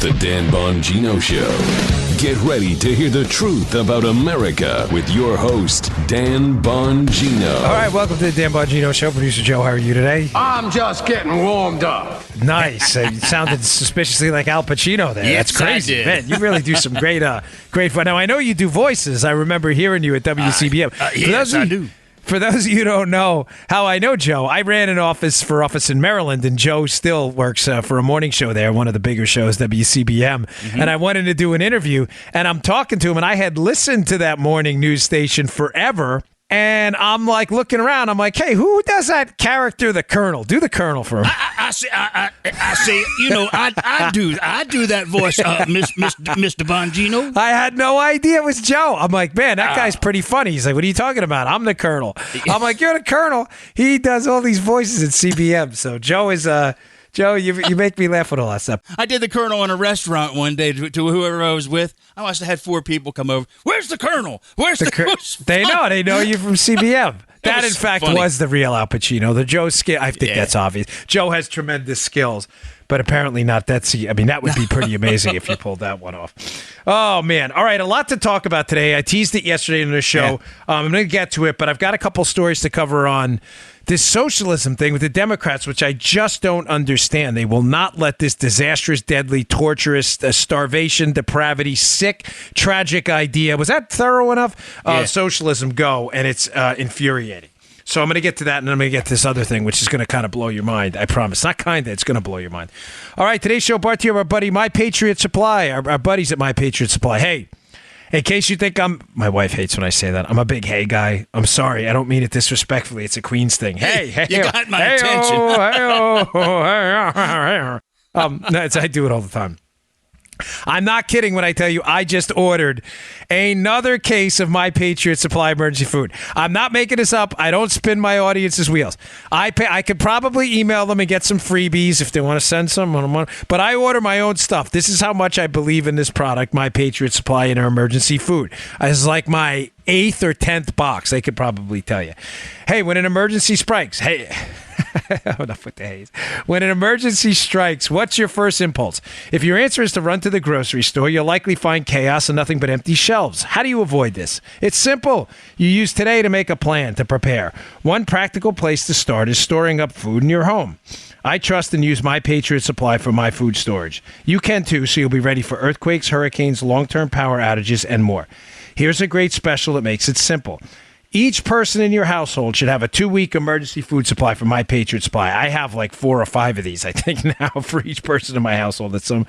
The Dan Bongino Show. Get ready to hear the truth about America with your host, Dan Bongino. All right, welcome to the Dan Bongino Show. Producer Joe, how are you today? I'm just getting warmed up. Nice. You sounded suspiciously like Al Pacino there. Yes, That's crazy. I did. Man, you really do some great fun. Now, I know you do voices. I remember hearing you at WCBM. Yes, I do. For those of you who don't know how I know Joe, I ran an office in Maryland, and Joe still works for a morning show there, one of the bigger shows, WCBM. Mm-hmm. And I wanted to do an interview, and I'm talking to him, and I had listened to that morning news station forever. And I'm like looking around. I'm like, hey, who does that character, the Colonel? Do the Colonel for him. I say, you know, I do that voice, Mr. Bongino. I had no idea it was Joe. I'm like, man, that guy's pretty funny. He's like, what are you talking about? I'm the Colonel. I'm like, you're the Colonel. He does all these voices at CBM. So Joe is Joe, you make me laugh with all that stuff. I did the Colonel in a restaurant one day to whoever I was with. I must have had 4 people come over. Where's the Colonel? Where's the Colonel? They know you from CBM. That, in fact, funny. was the real Al Pacino. The Joe skill. I think that's obvious. Joe has tremendous skills, but apparently not that. I mean, that would be pretty amazing if you pulled that one off. Oh, man. All right, a lot to talk about today. I teased it yesterday in the show. Yeah. I'm going to get to it, but I've got a couple stories to cover on this socialism thing with the Democrats, which I just don't understand. They will not let this disastrous, deadly, torturous, starvation, depravity, sick, tragic idea, was that thorough enough? Socialism go, and it's infuriating. So I'm going to get to that, and then I'm going to get to this other thing, which is going to kind of blow your mind. I promise. Not kind of. It's going to blow your mind. All right, today's show brought to you by our buddy, My Patriot Supply, our buddies at My Patriot Supply. Hey, in case you think my wife hates when I say that. I'm a big hey guy. I'm sorry. I don't mean it disrespectfully. It's a Queens thing. Hey, you got my attention. I do it all the time. I'm not kidding when I tell you I just ordered another case of My Patriot Supply emergency food. I'm not making this up. I don't spin my audience's wheels. I could probably email them and get some freebies if they want to send some. But I order my own stuff. This is how much I believe in this product, My Patriot Supply and our emergency food. It's like my 8th or 10th box. They could probably tell you. Hey, when an emergency strikes, enough with the haze. When an emergency strikes, what's your first impulse? If your answer is to run to the grocery store, you'll likely find chaos and nothing but empty shelves. How do you avoid this? It's simple. You use today to make a plan to prepare. One practical place to start is storing up food in your home. I trust and use My Patriot Supply for my food storage. You can too, so you'll be ready for earthquakes, hurricanes, long-term power outages, and more. Here's a great special that makes it simple. Each person in your household should have a 2-week emergency food supply from My Patriot Supply. I have like 4 or 5 of these, I think, now for each person in my household. I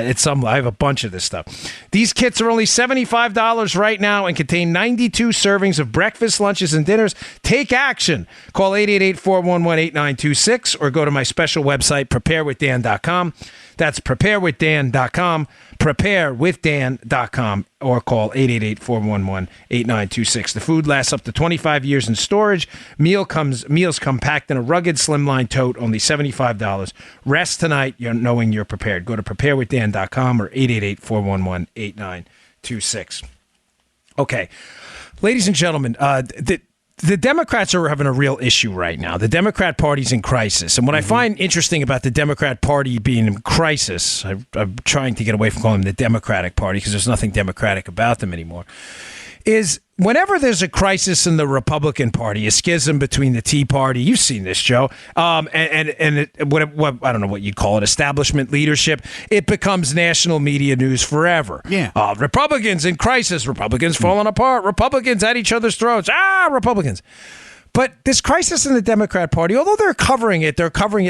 have a bunch of this stuff. These kits are only $75 right now and contain 92 servings of breakfast, lunches, and dinners. Take action. Call 888-411-8926 or go to my special website, preparewithdan.com. That's preparewithdan.com, preparewithdan.com, or call 888-411-8926. The food lasts up to 25 years in storage. Meals come packed in a rugged, slimline tote, only $75. Rest tonight, knowing you're prepared. Go to preparewithdan.com or 888-411-8926. Okay, ladies and gentlemen, the Democrats are having a real issue right now. The Democrat Party's in crisis. And what I find interesting about the Democrat Party being in crisis, I'm trying to get away from calling them the Democratic Party because there's nothing democratic about them anymore, is whenever there's a crisis in the Republican Party, a schism between the Tea Party, you've seen this, Joe, and what I don't know what you'd call it, establishment leadership, it becomes national media news forever. Yeah. Republicans in crisis, Republicans falling apart, Republicans at each other's throats, Republicans. But this crisis in the Democrat Party, although they're covering it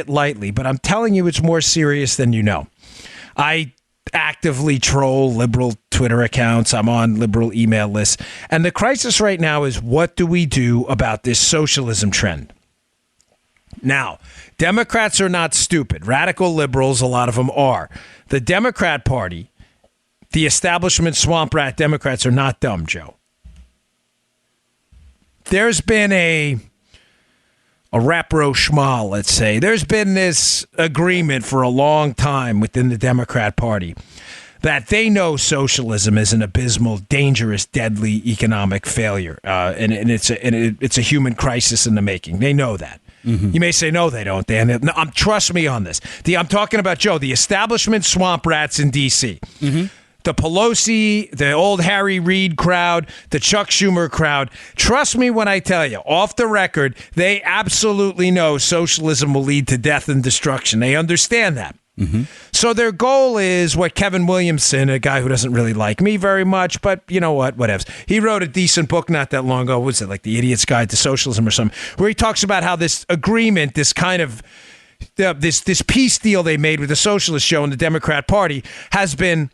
lightly, but I'm telling you it's more serious than you know. I actively troll liberal Twitter accounts. I'm on liberal email lists. And the crisis right now is, what do we do about this socialism trend? Now, Democrats are not stupid. Radical liberals, a lot of them are. The Democrat Party, the establishment swamp rat Democrats are not dumb, Joe. There's been a rapprochement, let's say. There's been this agreement for a long time within the Democrat Party that they know socialism is an abysmal, dangerous, deadly economic failure, and it's a human crisis in the making. They know that. You may say, no, they don't, Dan. No, trust me on this. I'm talking about, Joe, the establishment swamp rats in D.C., the Pelosi, the old Harry Reid crowd, the Chuck Schumer crowd. Trust me when I tell you, off the record, they absolutely know socialism will lead to death and destruction. They understand that. So their goal is what Kevin Williamson, a guy who doesn't really like me very much, but you know what, whatevs. He wrote a decent book not that long ago. What was it, like The Idiot's Guide to Socialism or something, where he talks about how this agreement, this kind of this peace deal they made with the Socialist Show and the Democrat Party has been,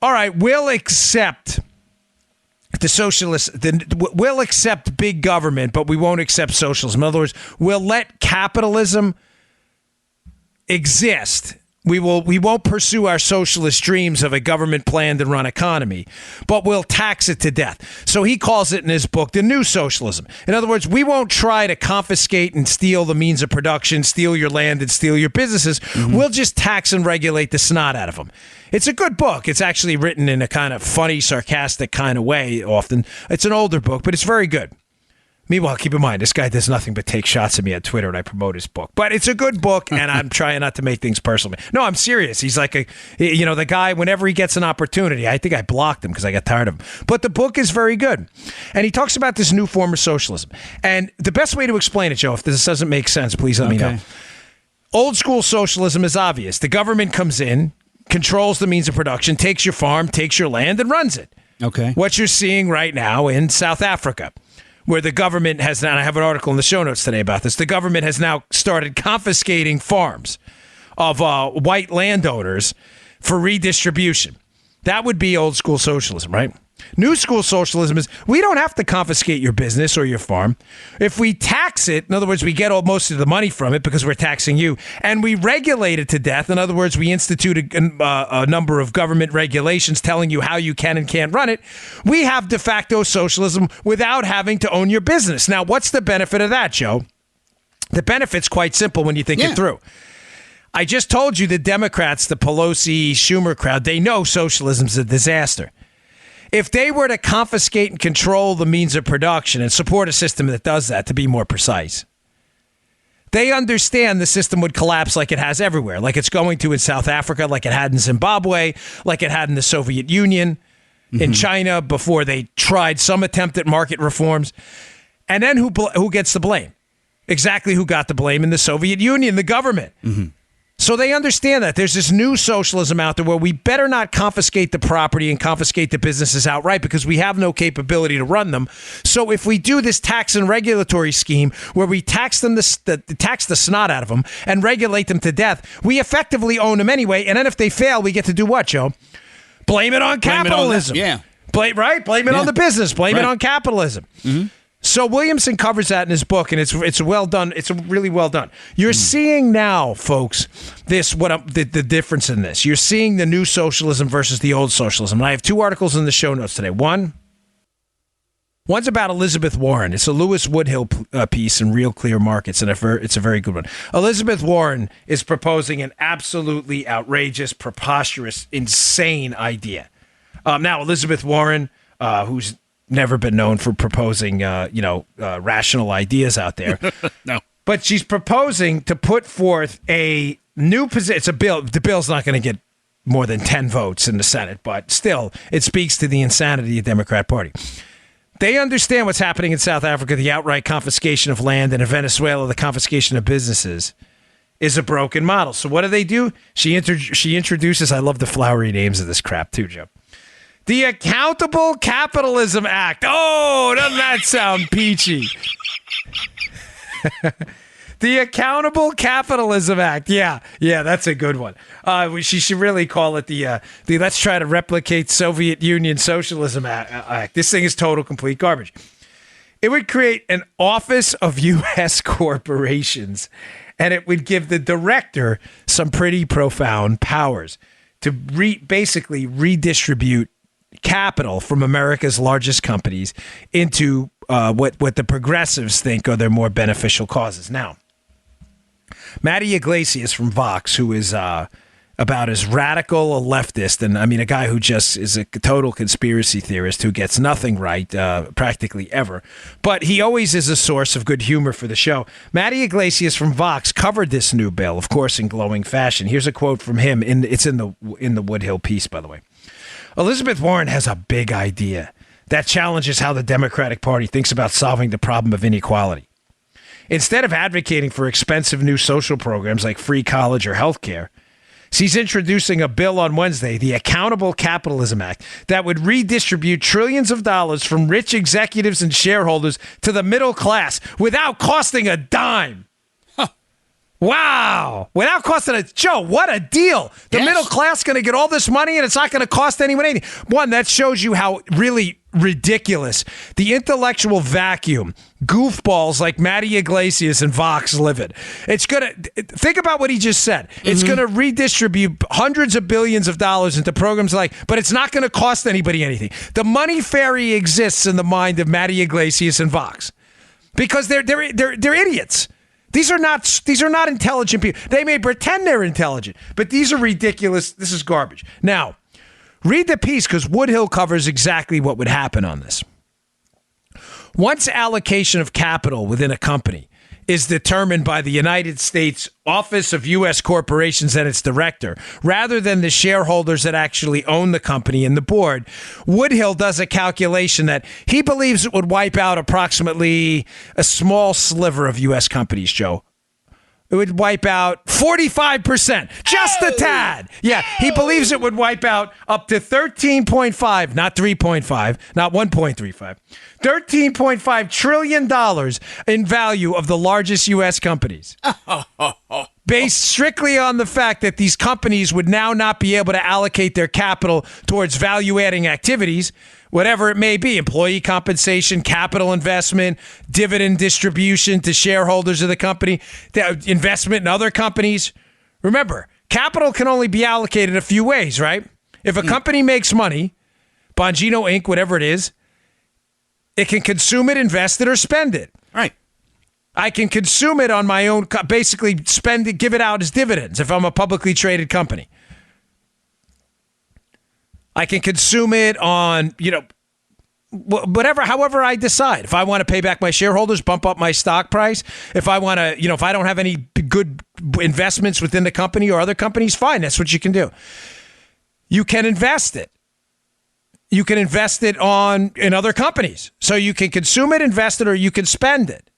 all right, we'll accept the socialists, we'll accept big government, but we won't accept socialism. In other words, we'll let capitalism exist. We won't pursue our socialist dreams of a government planned and run economy, but we'll tax it to death. So he calls it in his book the new socialism. In other words, we won't try to confiscate and steal the means of production, steal your land and steal your businesses. We'll just tax and regulate the snot out of them. It's a good book. It's actually written in a kind of funny, sarcastic kind of way often. It's an older book, but it's very good. Meanwhile, keep in mind, this guy does nothing but take shots at me on Twitter and I promote his book. But it's a good book, and I'm trying not to make things personal. No, I'm serious. He's like the guy, whenever he gets an opportunity, I think I blocked him because I got tired of him. But the book is very good. And he talks about this new form of socialism. And the best way to explain it, Joe, if this doesn't make sense, please let me know. Old school socialism is obvious. The government comes in, controls the means of production, takes your farm, takes your land, and runs it. Okay. What you're seeing right now in South Africa, where the government has now, and I have an article in the show notes today about this, the government has now started confiscating farms of white landowners for redistribution. That would be old school socialism, right? New school socialism is we don't have to confiscate your business or your farm. If we tax it, in other words, we get most of the money from it because we're taxing you, and we regulate it to death. In other words, we institute a number of government regulations telling you how you can and can't run it. We have de facto socialism without having to own your business. Now, what's the benefit of that, Joe? The benefit's quite simple when you think it through. I just told you the Democrats, the Pelosi, Schumer crowd, they know socialism's a disaster. If they were to confiscate and control the means of production and support a system that does that, to be more precise, they understand the system would collapse like it has everywhere, like it's going to in South Africa, like it had in Zimbabwe, like it had in the Soviet Union, in China before they tried some attempt at market reforms. And then who gets the blame? Exactly who got the blame in the Soviet Union, the government. So they understand that there's this new socialism out there where we better not confiscate the property and confiscate the businesses outright because we have no capability to run them. So if we do this tax and regulatory scheme where we tax them tax the snot out of them and regulate them to death, we effectively own them anyway. And then if they fail, we get to do what, Joe? Blame it on capitalism. Blame it on the business. Blame it on capitalism. So Williamson covers that in his book, and it's well done. It's really well done. You're seeing now, folks, the difference in this. You're seeing the new socialism versus the old socialism. And I have two articles in the show notes today. One's about Elizabeth Warren. It's a Lewis Woodhill piece in Real Clear Markets, and it's a very good one. Elizabeth Warren is proposing an absolutely outrageous, preposterous, insane idea. Now, Elizabeth Warren, who's never been known for proposing, rational ideas out there. No. But she's proposing to put forth a new position. It's a bill. The bill's not going to get more than 10 votes in the Senate, but still, it speaks to the insanity of the Democrat Party. They understand what's happening in South Africa, the outright confiscation of land, and in Venezuela, the confiscation of businesses is a broken model. So what do? She introduces, I love the flowery names of this crap too, Joe. The Accountable Capitalism Act. Oh, doesn't that sound peachy? The Accountable Capitalism Act. Yeah, that's a good one. She should really call it the Let's Try to Replicate Soviet Union Socialism Act. This thing is total, complete garbage. It would create an Office of U.S. Corporations, and it would give the director some pretty profound powers to basically redistribute capital from America's largest companies into what the progressives think are their more beneficial causes. Now, Matty Iglesias from Vox, who is about as radical a leftist, and I mean a guy who just is a total conspiracy theorist who gets nothing right practically ever. But he always is a source of good humor for the show. Matty Iglesias from Vox covered this new bill, of course, in glowing fashion. Here's a quote from him. It's in the Woodhill piece, by the way. Elizabeth Warren has a big idea that challenges how the Democratic Party thinks about solving the problem of inequality. Instead of advocating for expensive new social programs like free college or health care, she's introducing a bill on Wednesday, the Accountable Capitalism Act, that would redistribute trillions of dollars from rich executives and shareholders to the middle class without costing a dime. Huh. Wow. Without costing a... Joe, what a deal. The middle class going to get all this money and it's not going to cost anyone anything. One, that shows you how really ridiculous the intellectual vacuum goofballs like Matty Iglesias and Vox live in. It's going to think about what he just said. It's going to redistribute hundreds of billions of dollars into programs but it's not going to cost anybody anything. The money fairy exists in the mind of Matty Iglesias and Vox because they're idiots. These are not intelligent people. They may pretend they're intelligent, but these are ridiculous. This is garbage. Now, read the piece because Woodhill covers exactly what would happen on this. Once allocation of capital within a company is determined by the United States Office of U.S. Corporations and its director, rather than the shareholders that actually own the company and the board, Woodhill does a calculation that he believes it would wipe out approximately a small sliver of U.S. companies, Joe. It would wipe out 45%, just a tad. Yeah, he believes it would wipe out up to 13.5, not 3.5, not 1.35, $13.5 trillion in value of the largest U.S. companies. Based strictly on the fact that these companies would now not be able to allocate their capital towards value-adding activities, whatever it may be, employee compensation, capital investment, dividend distribution to shareholders of the company, investment in other companies. Remember, capital can only be allocated a few ways, right? If a company makes money, Bongino Inc., whatever it is, it can consume it, invest it, or spend it. Right. I can consume it on my own, basically spend it, give it out as dividends if I'm a publicly traded company. I can consume it on, whatever, however I decide. If I want to pay back my shareholders, bump up my stock price. If I want to, if I don't have any good investments within the company or other companies, fine. That's what you can do. You can invest it. You can invest it in other companies. So you can consume it, invest it, or you can spend it.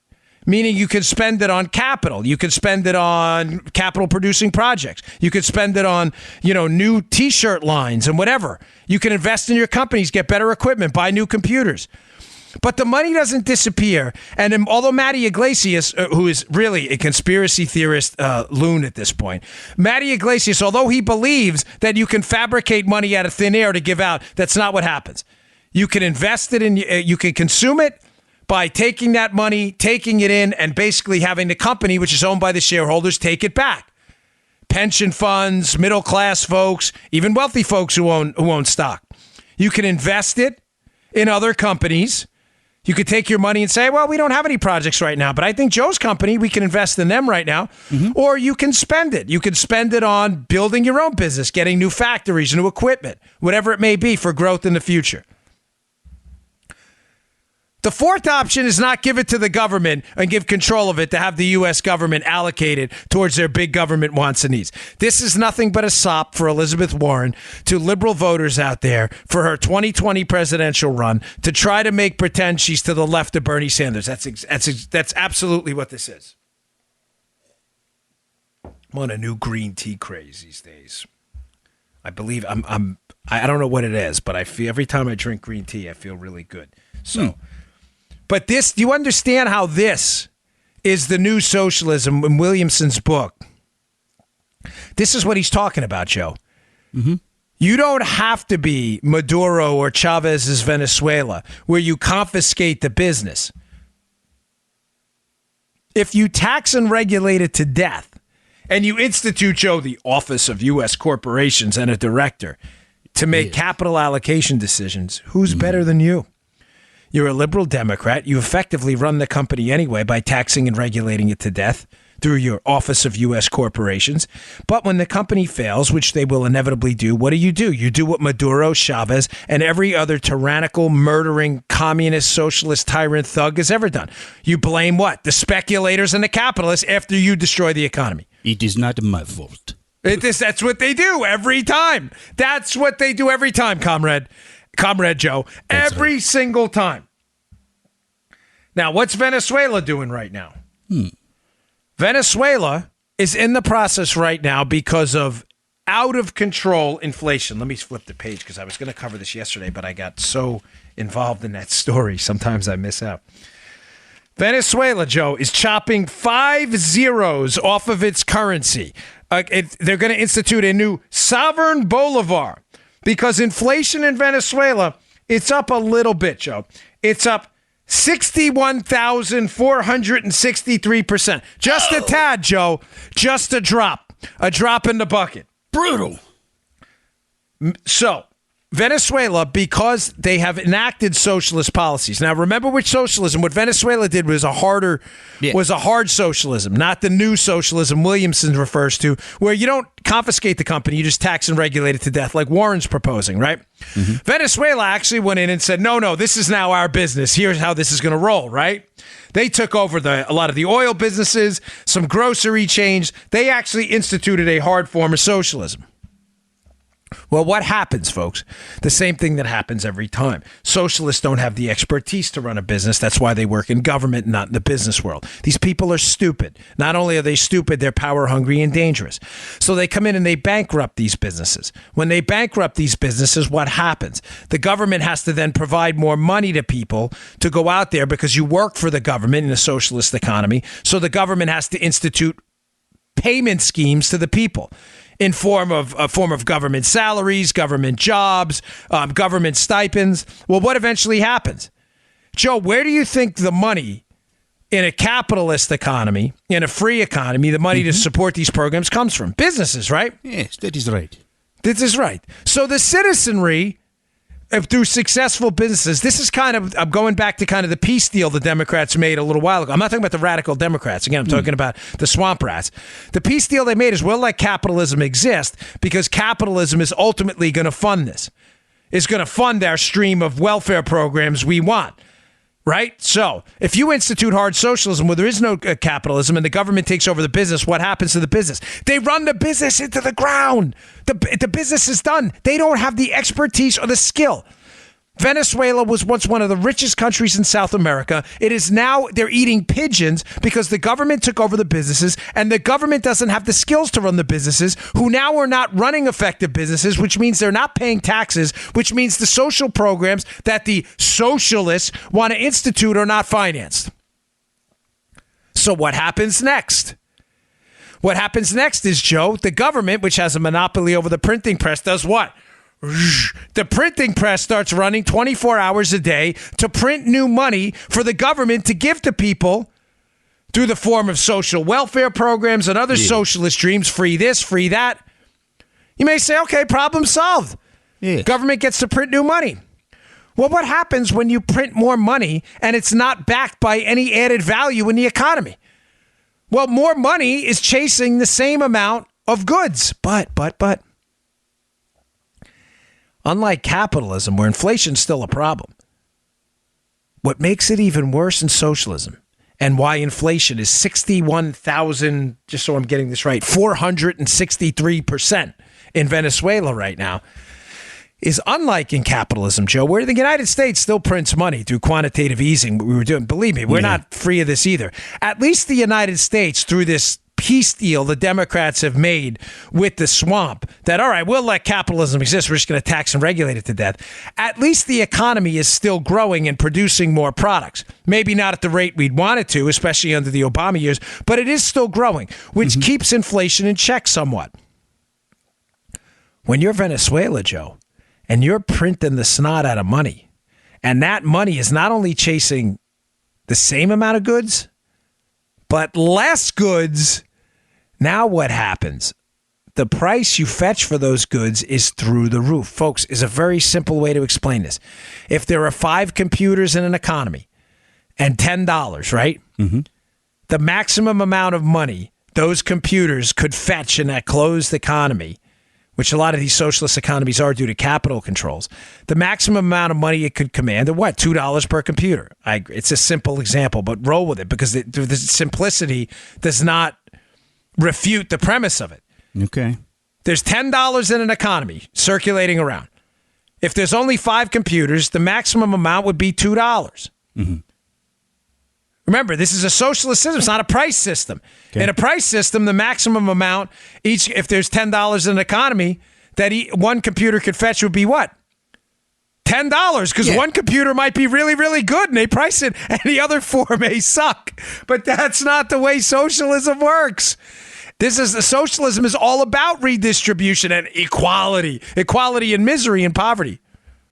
Meaning you can spend it on capital. You can spend it on capital producing projects. You could spend it on, new T-shirt lines and whatever. You can invest in your companies, get better equipment, buy new computers. But the money doesn't disappear. And although Matty Iglesias, who is really a conspiracy theorist loon at this point, Matty Iglesias, although he believes that you can fabricate money out of thin air to give out, that's not what happens. You can invest it in, you can consume it by taking that money, taking it in, and basically having the company, which is owned by the shareholders, take it back. Pension funds, middle class folks, even wealthy folks who own stock. You can invest it in other companies. You could take your money and say, well, we don't have any projects right now, but I think Joe's company, we can invest in them right now. Mm-hmm. Or you can spend it. You can spend it on building your own business, getting new factories, new equipment, whatever it may be for growth in the future. The fourth option is not give it to the government and give control of it to have the U.S. government allocated towards their big government wants and needs. This is nothing but a sop for Elizabeth Warren to liberal voters out there for her 2020 presidential run to try to make pretend she's to the left of Bernie Sanders. That's absolutely what this is. I'm on a new green tea craze these days. I believe I don't know what it is, but I feel every time I drink green tea, I feel really good. So. But do you understand how this is the new socialism in Williamson's book? This is what he's talking about, Joe. Mm-hmm. You don't have to be Maduro or Chavez's Venezuela, where you confiscate the business. If you tax and regulate it to death, and you institute, Joe, the Office of U.S. Corporations and a director to make capital allocation decisions, who's better than you? You're a liberal Democrat. You effectively run the company anyway by taxing and regulating it to death. through your Office of U.S. Corporations. But when the company fails, which they will inevitably do, what do? You do what Maduro, Chavez, and every other tyrannical, murdering, communist, socialist, tyrant thug has ever done. You blame what? The speculators and the capitalists after you destroy the economy. It is not my fault. That's what they do every time. That's what they do every time, Comrade Joe. Every single time. Now, what's Venezuela doing right now? Venezuela is in the process right now because of out of control inflation. Let me flip the page because I was going to cover this yesterday, but I got so involved in that story. Sometimes I miss out. Venezuela, Joe, is chopping 5 zeros off of its currency. They're going to institute a new sovereign bolivar because inflation in Venezuela, it's up a little bit, Joe. It's up 61,463%. Just a tad, Joe. Just a drop in the bucket. Brutal. So, Venezuela, because they have enacted socialist policies. Now, remember with socialism, what Venezuela did was a hard socialism, not the new socialism Williamson refers to, where you don't confiscate the company, you just tax and regulate it to death, like Warren's proposing, right? Mm-hmm. Venezuela actually went in and said, no, this is now our business. Here's how this is going to roll, right? They took over a lot of the oil businesses, some grocery chains. They actually instituted a hard form of socialism. Well, what happens, folks? The same thing that happens every time. Socialists don't have the expertise to run a business. That's why they work in government, not in the business world. These people are stupid. Not only are they stupid, they're power hungry and dangerous. So they come in and they bankrupt these businesses. When they bankrupt these businesses, what happens? The government has to then provide more money to people to go out there because you work for the government in a socialist economy. So the government has to institute payment schemes to the people in form of government salaries, government jobs, government stipends. Well, what eventually happens? Joe, where do you think the money in a capitalist economy, in a free economy, the money to support these programs comes from? Businesses, right? Yes, that is right. This is right. So the citizenry, through successful businesses, this is kind of, I'm going back to kind of the peace deal the Democrats made a little while ago. I'm not talking about the radical Democrats. Again, I'm talking about the swamp rats. The peace deal they made is we'll let capitalism exist because capitalism is ultimately going to fund this. It's going to fund our stream of welfare programs we want. Right? So if you institute hard socialism where there is no capitalism and the government takes over the business, what happens to the business? They run the business into the ground. The business is done. They don't have the expertise or the skill. Venezuela was once one of the richest countries in South America. It is now, they're eating pigeons because the government took over the businesses and the government doesn't have the skills to run the businesses, who now are not running effective businesses, which means they're not paying taxes, which means the social programs that the socialists want to institute are not financed. So what happens next? What happens next is, Joe, the government, which has a monopoly over the printing press, does what? The printing press starts running 24 hours a day to print new money for the government to give to people through the form of social welfare programs and other socialist dreams, free this, free that. You may say, okay, problem solved. Yeah. Government gets to print new money. Well, what happens when you print more money and it's not backed by any added value in the economy? Well, more money is chasing the same amount of goods, but. Unlike capitalism, where inflation's still a problem, what makes it even worse in socialism and why inflation is 61,000, just so I'm getting this right, 463% in Venezuela right now, is unlike in capitalism, Joe, where the United States still prints money through quantitative easing, what we were doing. Believe me, we're not free of this either. At least the United States, through this peace deal the Democrats have made with the swamp, that, all right, we'll let capitalism exist. We're just going to tax and regulate it to death. At least the economy is still growing and producing more products. Maybe not at the rate we'd want it to, especially under the Obama years, but it is still growing, which keeps inflation in check somewhat. When you're Venezuela, Joe, and you're printing the snot out of money, and that money is not only chasing the same amount of goods, but less goods. Now what happens? The price you fetch for those goods is through the roof. Folks, is a very simple way to explain this. If there are 5 computers in an economy and $10, right? the maximum amount of money those computers could fetch in that closed economy, which a lot of these socialist economies are due to capital controls, the maximum amount of money it could command, at what, $2 per computer. It's a simple example, but roll with it because the simplicity does not refute the premise of it. Okay. There's $10 in an economy circulating around. If there's only 5 computers, the maximum amount would be $2. Mm-hmm. Remember, this is a socialist system. It's not a price system. Okay. In a price system, the maximum amount, if there's $10 in an economy, that one computer could fetch would be what? $10, because one computer might be really, really good, and they price it, and the other 4 may suck. But that's not the way socialism works. Socialism is all about redistribution and equality and misery and poverty.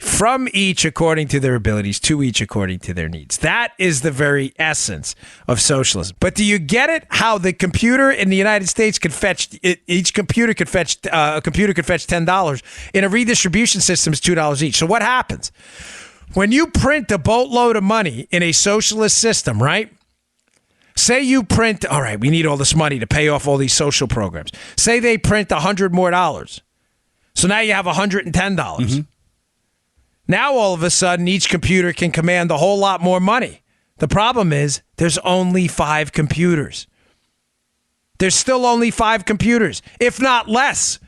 From each according to their abilities, to each according to their needs. That is the very essence of socialism. But do you get it? How the computer in the United States could fetch each computer could fetch $10. In a redistribution system, it's $2 each. So what happens when you print a boatload of money in a socialist system? Right? Say you print. All right, we need all this money to pay off all these social programs. Say they print $100 more. So now you have $110. Mm-hmm. Now, all of a sudden, each computer can command a whole lot more money. The problem is there's only 5 computers. There's still only 5 computers, if not less.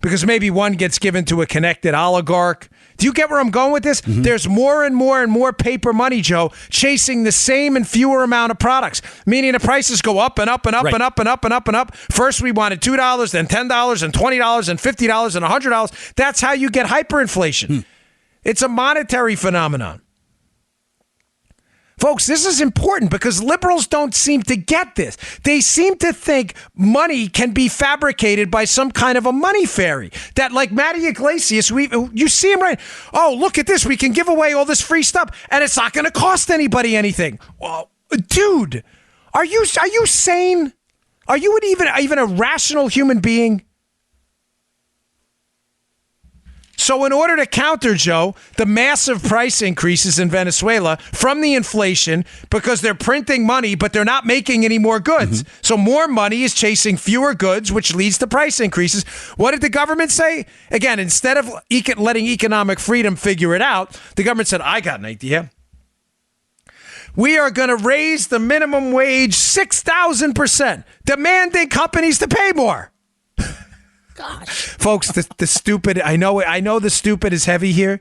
Because maybe one gets given to a connected oligarch. Do you get where I'm going with this? Mm-hmm. There's more and more and more paper money, Joe, chasing the same and fewer amount of products, meaning the prices go up and up and up and up and up and up and up. First, we wanted $2, then $10, and $20, and $50, and $100. That's how you get hyperinflation. It's a monetary phenomenon. Folks, this is important because liberals don't seem to get this. They seem to think money can be fabricated by some kind of a money fairy. That, like Matty Iglesias, you see him right. Oh, look at this. We can give away all this free stuff, and it's not going to cost anybody anything. Well, dude, are you sane? Are you even a rational human being? So in order to counter, Joe, the massive price increases in Venezuela from the inflation, because they're printing money, but they're not making any more goods. Mm-hmm. So more money is chasing fewer goods, which leads to price increases. What did the government say? Again, instead of letting economic freedom figure it out, the government said, I got an idea. We are going to raise the minimum wage 6,000%, demanding companies to pay more. Gosh. Folks, the stupid, I know the stupid is heavy here,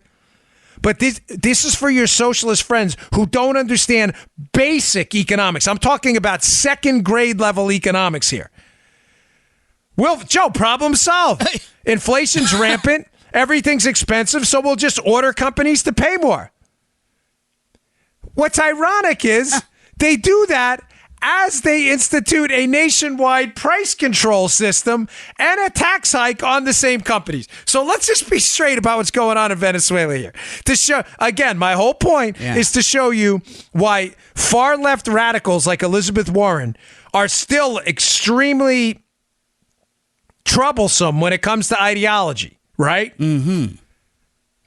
but this is for your socialist friends who don't understand basic economics. I'm talking about second grade level economics here. Joe, problem solved. Inflation's rampant. Everything's expensive, so we'll just order companies to pay more. What's ironic is they do that as they institute a nationwide price control system and a tax hike on the same companies. So let's just be straight about what's going on in Venezuela here. To show, again, my whole point is to show you why far left radicals like Elizabeth Warren are still extremely troublesome when it comes to ideology, right? Mm-hmm.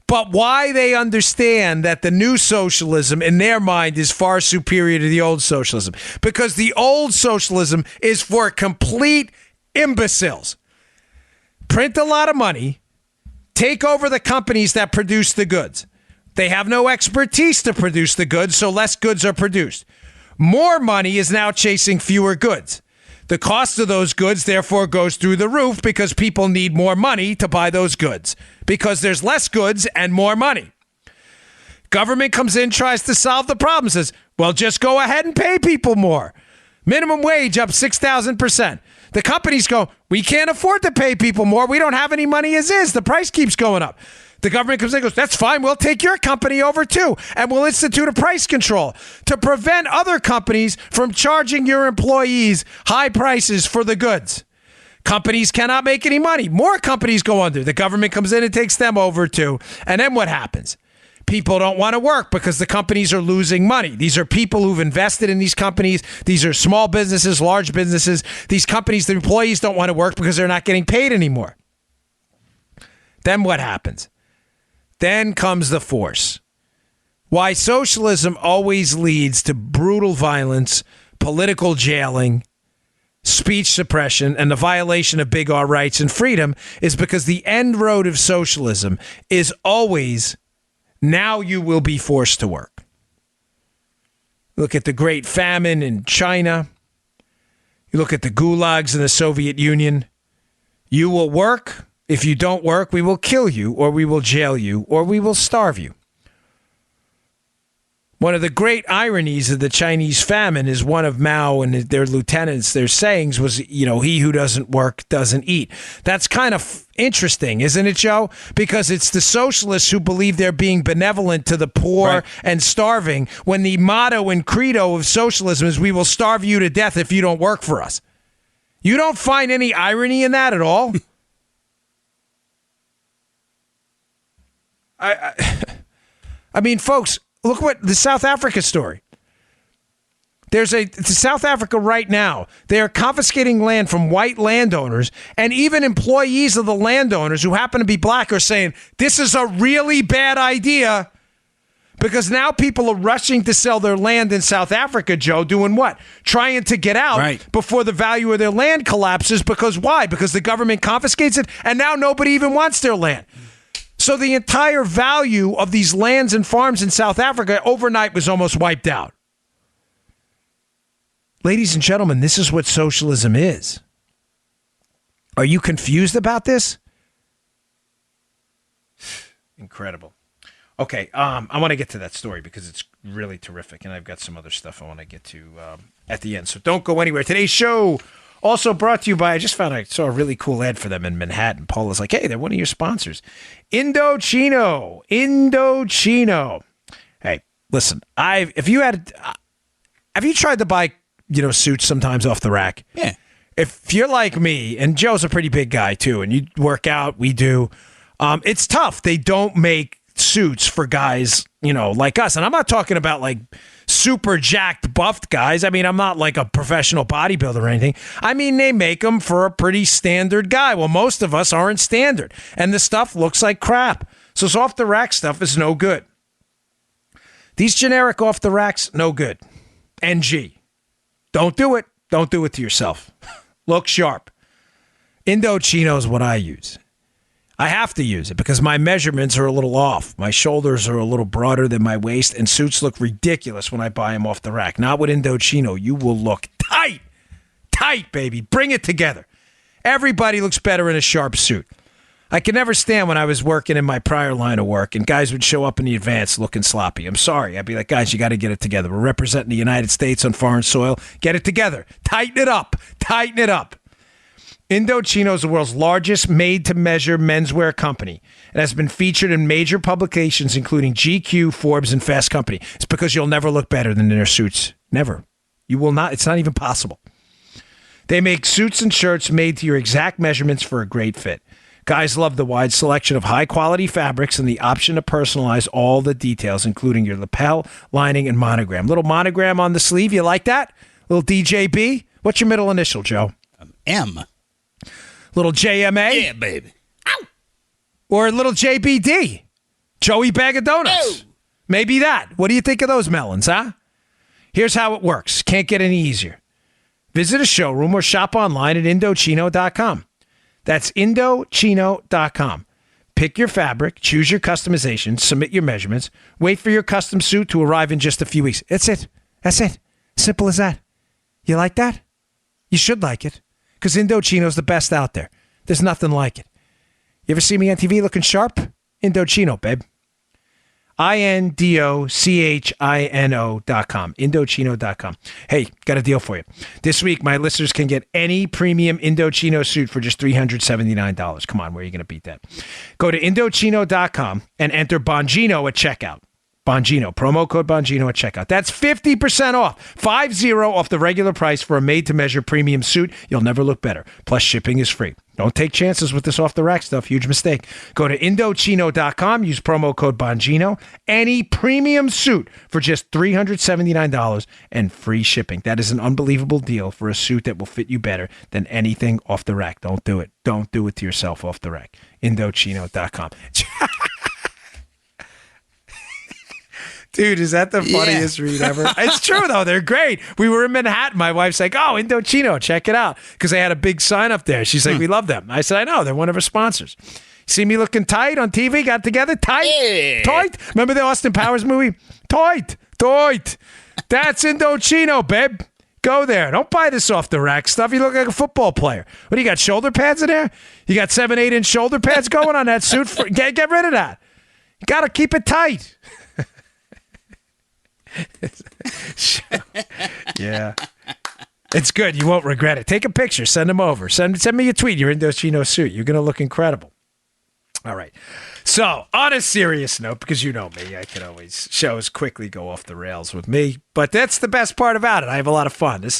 But why they understand that the new socialism in their mind is far superior to the old socialism. Because the old socialism is for complete imbeciles. Print a lot of money, take over the companies that produce the goods. They have no expertise to produce the goods, so less goods are produced. More money is now chasing fewer goods. The cost of those goods, therefore, goes through the roof because people need more money to buy those goods because there's less goods and more money. Government comes in, tries to solve the problem, says, well, just go ahead and pay people more. Minimum wage up 6,000%. The companies go, we can't afford to pay people more. We don't have any money as is. The price keeps going up. The government comes in and goes, that's fine. We'll take your company over too. And we'll institute a price control to prevent other companies from charging your employees high prices for the goods. Companies cannot make any money. More companies go under. The government comes in and takes them over too. And then what happens? People don't want to work because the companies are losing money. These are people who've invested in these companies. These are small businesses, large businesses. These companies, the employees don't want to work because they're not getting paid anymore. Then what happens? Then comes the force. Why socialism always leads to brutal violence, political jailing, speech suppression, and the violation of big R rights and freedom is because the end road of socialism is always, now you will be forced to work. Look at the Great Famine in China. You look at the gulags in the Soviet Union. You will work. If you don't work, we will kill you, or we will jail you, or we will starve you. One of the great ironies of the Chinese famine is one of Mao and their lieutenants, their sayings was, he who doesn't work doesn't eat. That's kind of interesting, isn't it, Joe? Because it's the socialists who believe they're being benevolent to the poor and starving, when the motto and credo of socialism is we will starve you to death if you don't work for us. You don't find any irony in that at all? I mean, folks, look what the South Africa story. There's South Africa right now. They are confiscating land from white landowners, and even employees of the landowners who happen to be black are saying, this is a really bad idea, because now people are rushing to sell their land in South Africa, Joe, doing what? Trying to get out before the value of their land collapses. Because why? Because the government confiscates it, and now nobody even wants their land. So the entire value of these lands and farms in South Africa overnight was almost wiped out. Ladies and gentlemen, this is what socialism is. Are you confused about this? Incredible. Okay, I want to get to that story because it's really terrific, and I've got some other stuff I want to get to at the end. So don't go anywhere. Today's show also brought to you by, I saw a really cool ad for them in Manhattan. Paul is like, hey, they're one of your sponsors. Indochino. Hey, listen, have you tried to buy, suits sometimes off the rack? Yeah. If you're like me, and Joe's a pretty big guy too, and you work out, we do, it's tough. They don't make suits for guys, like us. And I'm not talking about like super jacked, buffed guys. I mean, I'm not like a professional bodybuilder or anything. I mean, they make them for a pretty standard guy. Well, most of us aren't standard, and the stuff looks like crap. So it's off the rack stuff is no good. These generic off the racks, no good. NG. Don't do it. Don't do it to yourself. Look sharp. Indochino is what I use. I have to use it because my measurements are a little off. My shoulders are a little broader than my waist, and suits look ridiculous when I buy them off the rack. Not with Indochino. You will look tight. Tight, baby. Bring it together. Everybody looks better in a sharp suit. I could never stand when I was working in my prior line of work and guys would show up in the advance looking sloppy. I'm sorry. I'd be like, guys, you got to get it together. We're representing the United States on foreign soil. Get it together. Tighten it up. Tighten it up. Indochino is the world's largest made-to-measure menswear company. It has been featured in major publications, including GQ, Forbes, and Fast Company. It's because you'll never look better than in their suits. Never. You will not. It's not even possible. They make suits and shirts made to your exact measurements for a great fit. Guys love the wide selection of high-quality fabrics and the option to personalize all the details, including your lapel, lining, and monogram. Little monogram on the sleeve. You like that? Little DJB? What's your middle initial, Joe? M. Little JMA? Yeah, baby. Ow. Or a little JBD? Joey Bag of Donuts? Oh. Maybe that. What do you think of those melons, huh? Here's how it works. Can't get any easier. Visit a showroom or shop online at Indochino.com. That's Indochino.com. Pick your fabric, choose your customization, submit your measurements, wait for your custom suit to arrive in just a few weeks. That's it. That's it. Simple as that. You like that? You should like it. Because Indochino's the best out there. There's nothing like it. You ever see me on TV looking sharp? Indochino, babe. Indochino.com. Indochino.com. Hey, got a deal for you. This week, my listeners can get any premium Indochino suit for just $379. Come on, where are you going to beat that? Go to Indochino.com and enter Bongino at checkout. Bongino, promo code Bongino at checkout. That's 50% off. 50 off the regular price for a made-to-measure premium suit. You'll never look better. Plus, shipping is free. Don't take chances with this off-the-rack stuff. Huge mistake. Go to Indochino.com. Use promo code Bongino. Any premium suit for just $379 and free shipping. That is an unbelievable deal for a suit that will fit you better than anything off the rack. Don't do it. Don't do it to yourself off the rack. Indochino.com. Dude, is that the funniest read ever? It's true, though. They're great. We were in Manhattan. My wife's like, oh, Indochino, check it out. Because they had a big sign up there. She's like, we love them. I said, I know. They're one of our sponsors. See me looking tight on TV? Got together? Tight? Yeah. Tight? Remember the Austin Powers movie? Tight. Tight. That's Indochino, babe. Go there. Don't buy this off the rack stuff. You look like a football player. What do you got, shoulder pads in there? You got 7-8 inch shoulder pads going on that suit? Get rid of that. You got to keep it tight. Yeah. It's good. You won't regret it. Take a picture. Send them over. Send me a tweet. Your Indochino suit. You're going to look incredible. All right. So, on a serious note, because you know me, I can always shows quickly go off the rails with me, but that's the best part about it. I have a lot of fun. It's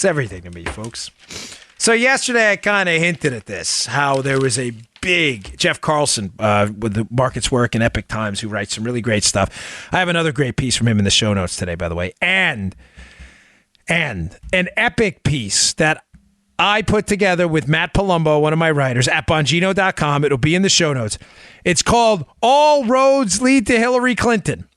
everything to me, folks. So yesterday I kind of hinted at this, how there was a big Jeff Carlson with the Markets Work and Epic Times, who writes some really great stuff. I have another great piece from him in the show notes today, by the way, and an epic piece that I put together with Matt Palumbo, one of my writers, at Bongino.com. It'll be in the show notes. It's called All Roads Lead to Hillary Clinton.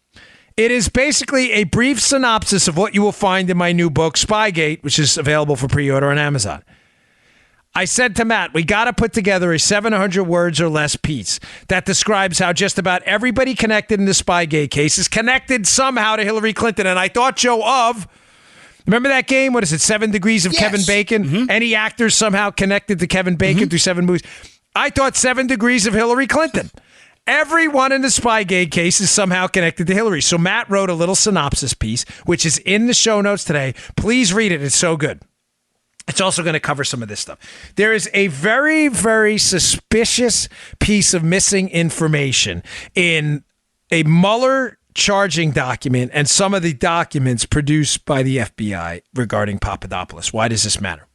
It is basically a brief synopsis of what you will find in my new book, Spygate, which is available for pre-order on Amazon. I said to Matt, we got to put together a 700 words or less piece that describes how just about everybody connected in the Spygate case is connected somehow to Hillary Clinton. And I thought, Joe, remember that game? What is it? 7 Degrees of Kevin Bacon? Mm-hmm. Any actors somehow connected to Kevin Bacon through 7 movies? I thought 7 Degrees of Hillary Clinton. Everyone in the Spygate case is somehow connected to Hillary. So Matt wrote a little synopsis piece, which is in the show notes today. Please read it. It's so good. It's also going to cover some of this stuff. There is a very, very suspicious piece of missing information in a Mueller charging document and some of the documents produced by the FBI regarding Papadopoulos. Why does this matter?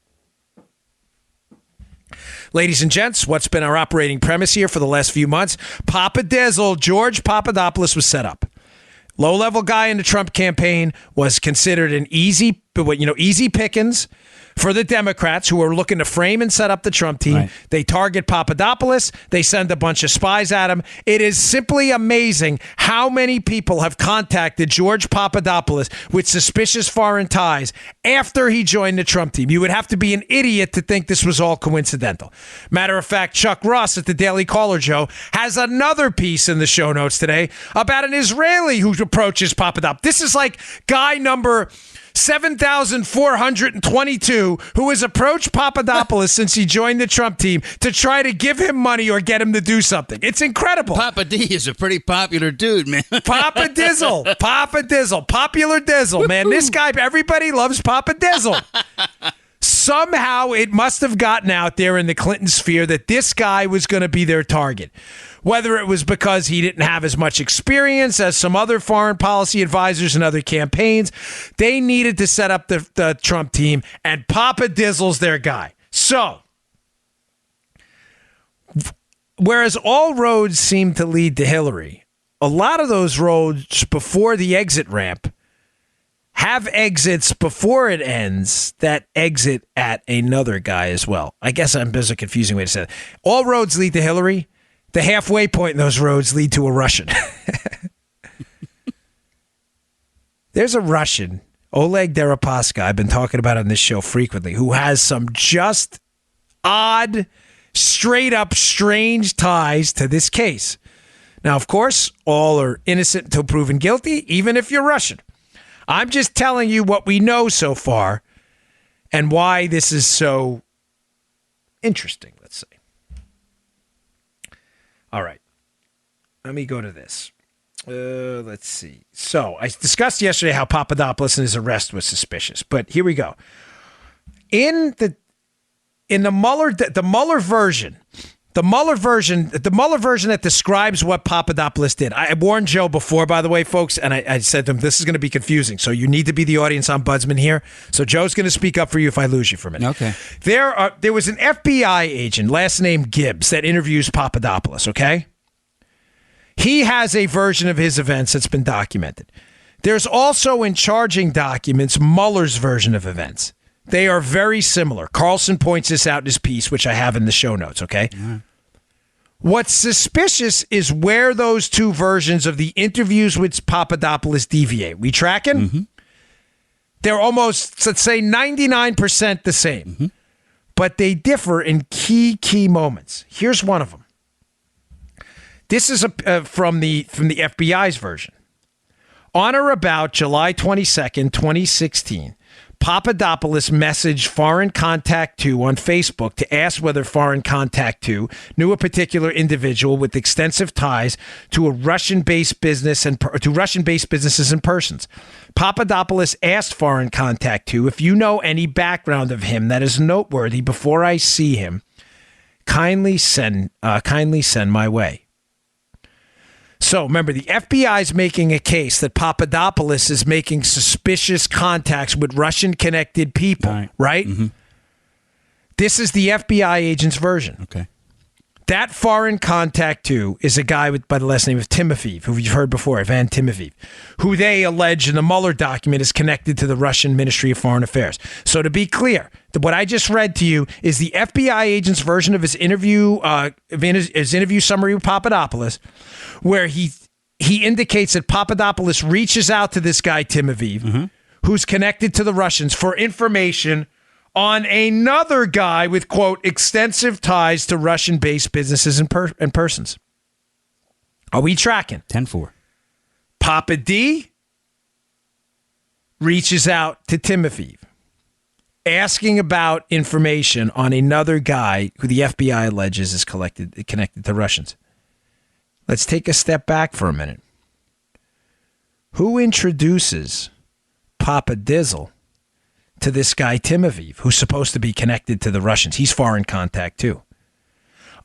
Ladies and gents, what's been our operating premise here for the last few months? George Papadopoulos was set up. Low-level guy in the Trump campaign, was considered an easy pickings for the Democrats who are looking to frame and set up the Trump team. Right. They target Papadopoulos. They send a bunch of spies at him. It is simply amazing how many people have contacted George Papadopoulos with suspicious foreign ties after he joined the Trump team. You would have to be an idiot to think this was all coincidental. Matter of fact, Chuck Ross at the Daily Caller, Joe, has another piece in the show notes today about an Israeli who approaches Papadopoulos. This is like guy number 7,422 who has approached Papadopoulos since he joined the Trump team to try to give him money or get him to do something. It's incredible. Papa D is a pretty popular dude, man. Papa Dizzle, popular Dizzle, man. This guy, everybody loves Papa Dizzle. Somehow it must have gotten out there in the Clinton sphere that this guy was going to be their target. Whether it was because he didn't have as much experience as some other foreign policy advisors in other campaigns, they needed to set up the Trump team, and Papa Dizzle's their guy. So, whereas all roads seem to lead to Hillary, a lot of those roads before the exit ramp have exits before it ends that exit at another guy as well. I guess there's a confusing way to say it. All roads lead to Hillary. The halfway point in those roads lead to a Russian. There's a Russian, Oleg Deripaska, I've been talking about on this show frequently, who has some just odd, straight up strange ties to this case. Now, of course, all are innocent until proven guilty, even if you're Russian. I'm just telling you what we know so far and why this is so interesting, let's say. All right. Let me go to this. Let's see. So I discussed yesterday how Papadopoulos and his arrest was suspicious, but here we go. In the Mueller version that describes what Papadopoulos did. I warned Joe before, by the way, folks, and I said to him, this is going to be confusing, so you need to be the audience ombudsman here. So Joe's going to speak up for you if I lose you for a minute. Okay. There was an FBI agent, last name Gibbs, that interviews Papadopoulos, okay? He has a version of his events that's been documented. There's also in charging documents Mueller's version of events. They are very similar. Carlson points this out in his piece, which I have in the show notes, okay? Mm-hmm. What's suspicious is where those two versions of the interviews with Papadopoulos deviate. We tracking? Mm-hmm. They're almost, let's say, 99% the same. Mm-hmm. But they differ in key moments. Here's one of them. This is from the FBI's version. On or about July 22nd, 2016, Papadopoulos messaged Foreign Contact 2 on Facebook to ask whether Foreign Contact 2 knew a particular individual with extensive ties to a Russian-based business and to Russian-based businesses and persons. Papadopoulos asked Foreign Contact 2 if you know any background of him that is noteworthy before I see him. Kindly send my way. So remember, the FBI is making a case that Papadopoulos is making suspicious contacts with Russian-connected people, right? Mm-hmm. This is the FBI agent's version. Okay. That Foreign Contact 2 is a guy by the last name of Timofeyev, who you've heard before, Ivan Timofeyev, who they allege in the Mueller document is connected to the Russian Ministry of Foreign Affairs. So to be clear, what I just read to you is the FBI agent's version of his interview summary with Papadopoulos, where he indicates that Papadopoulos reaches out to this guy, Timofeyev, who's connected to the Russians for information on another guy with, quote, extensive ties to Russian-based businesses and persons. Are we tracking? 10-4. Papa D reaches out to Timofeyev, asking about information on another guy who the FBI alleges is connected to Russians. Let's take a step back for a minute. Who introduces Papa Dizzle to this guy Timofeyev, who's supposed to be connected to the Russians? He's Foreign Contact too.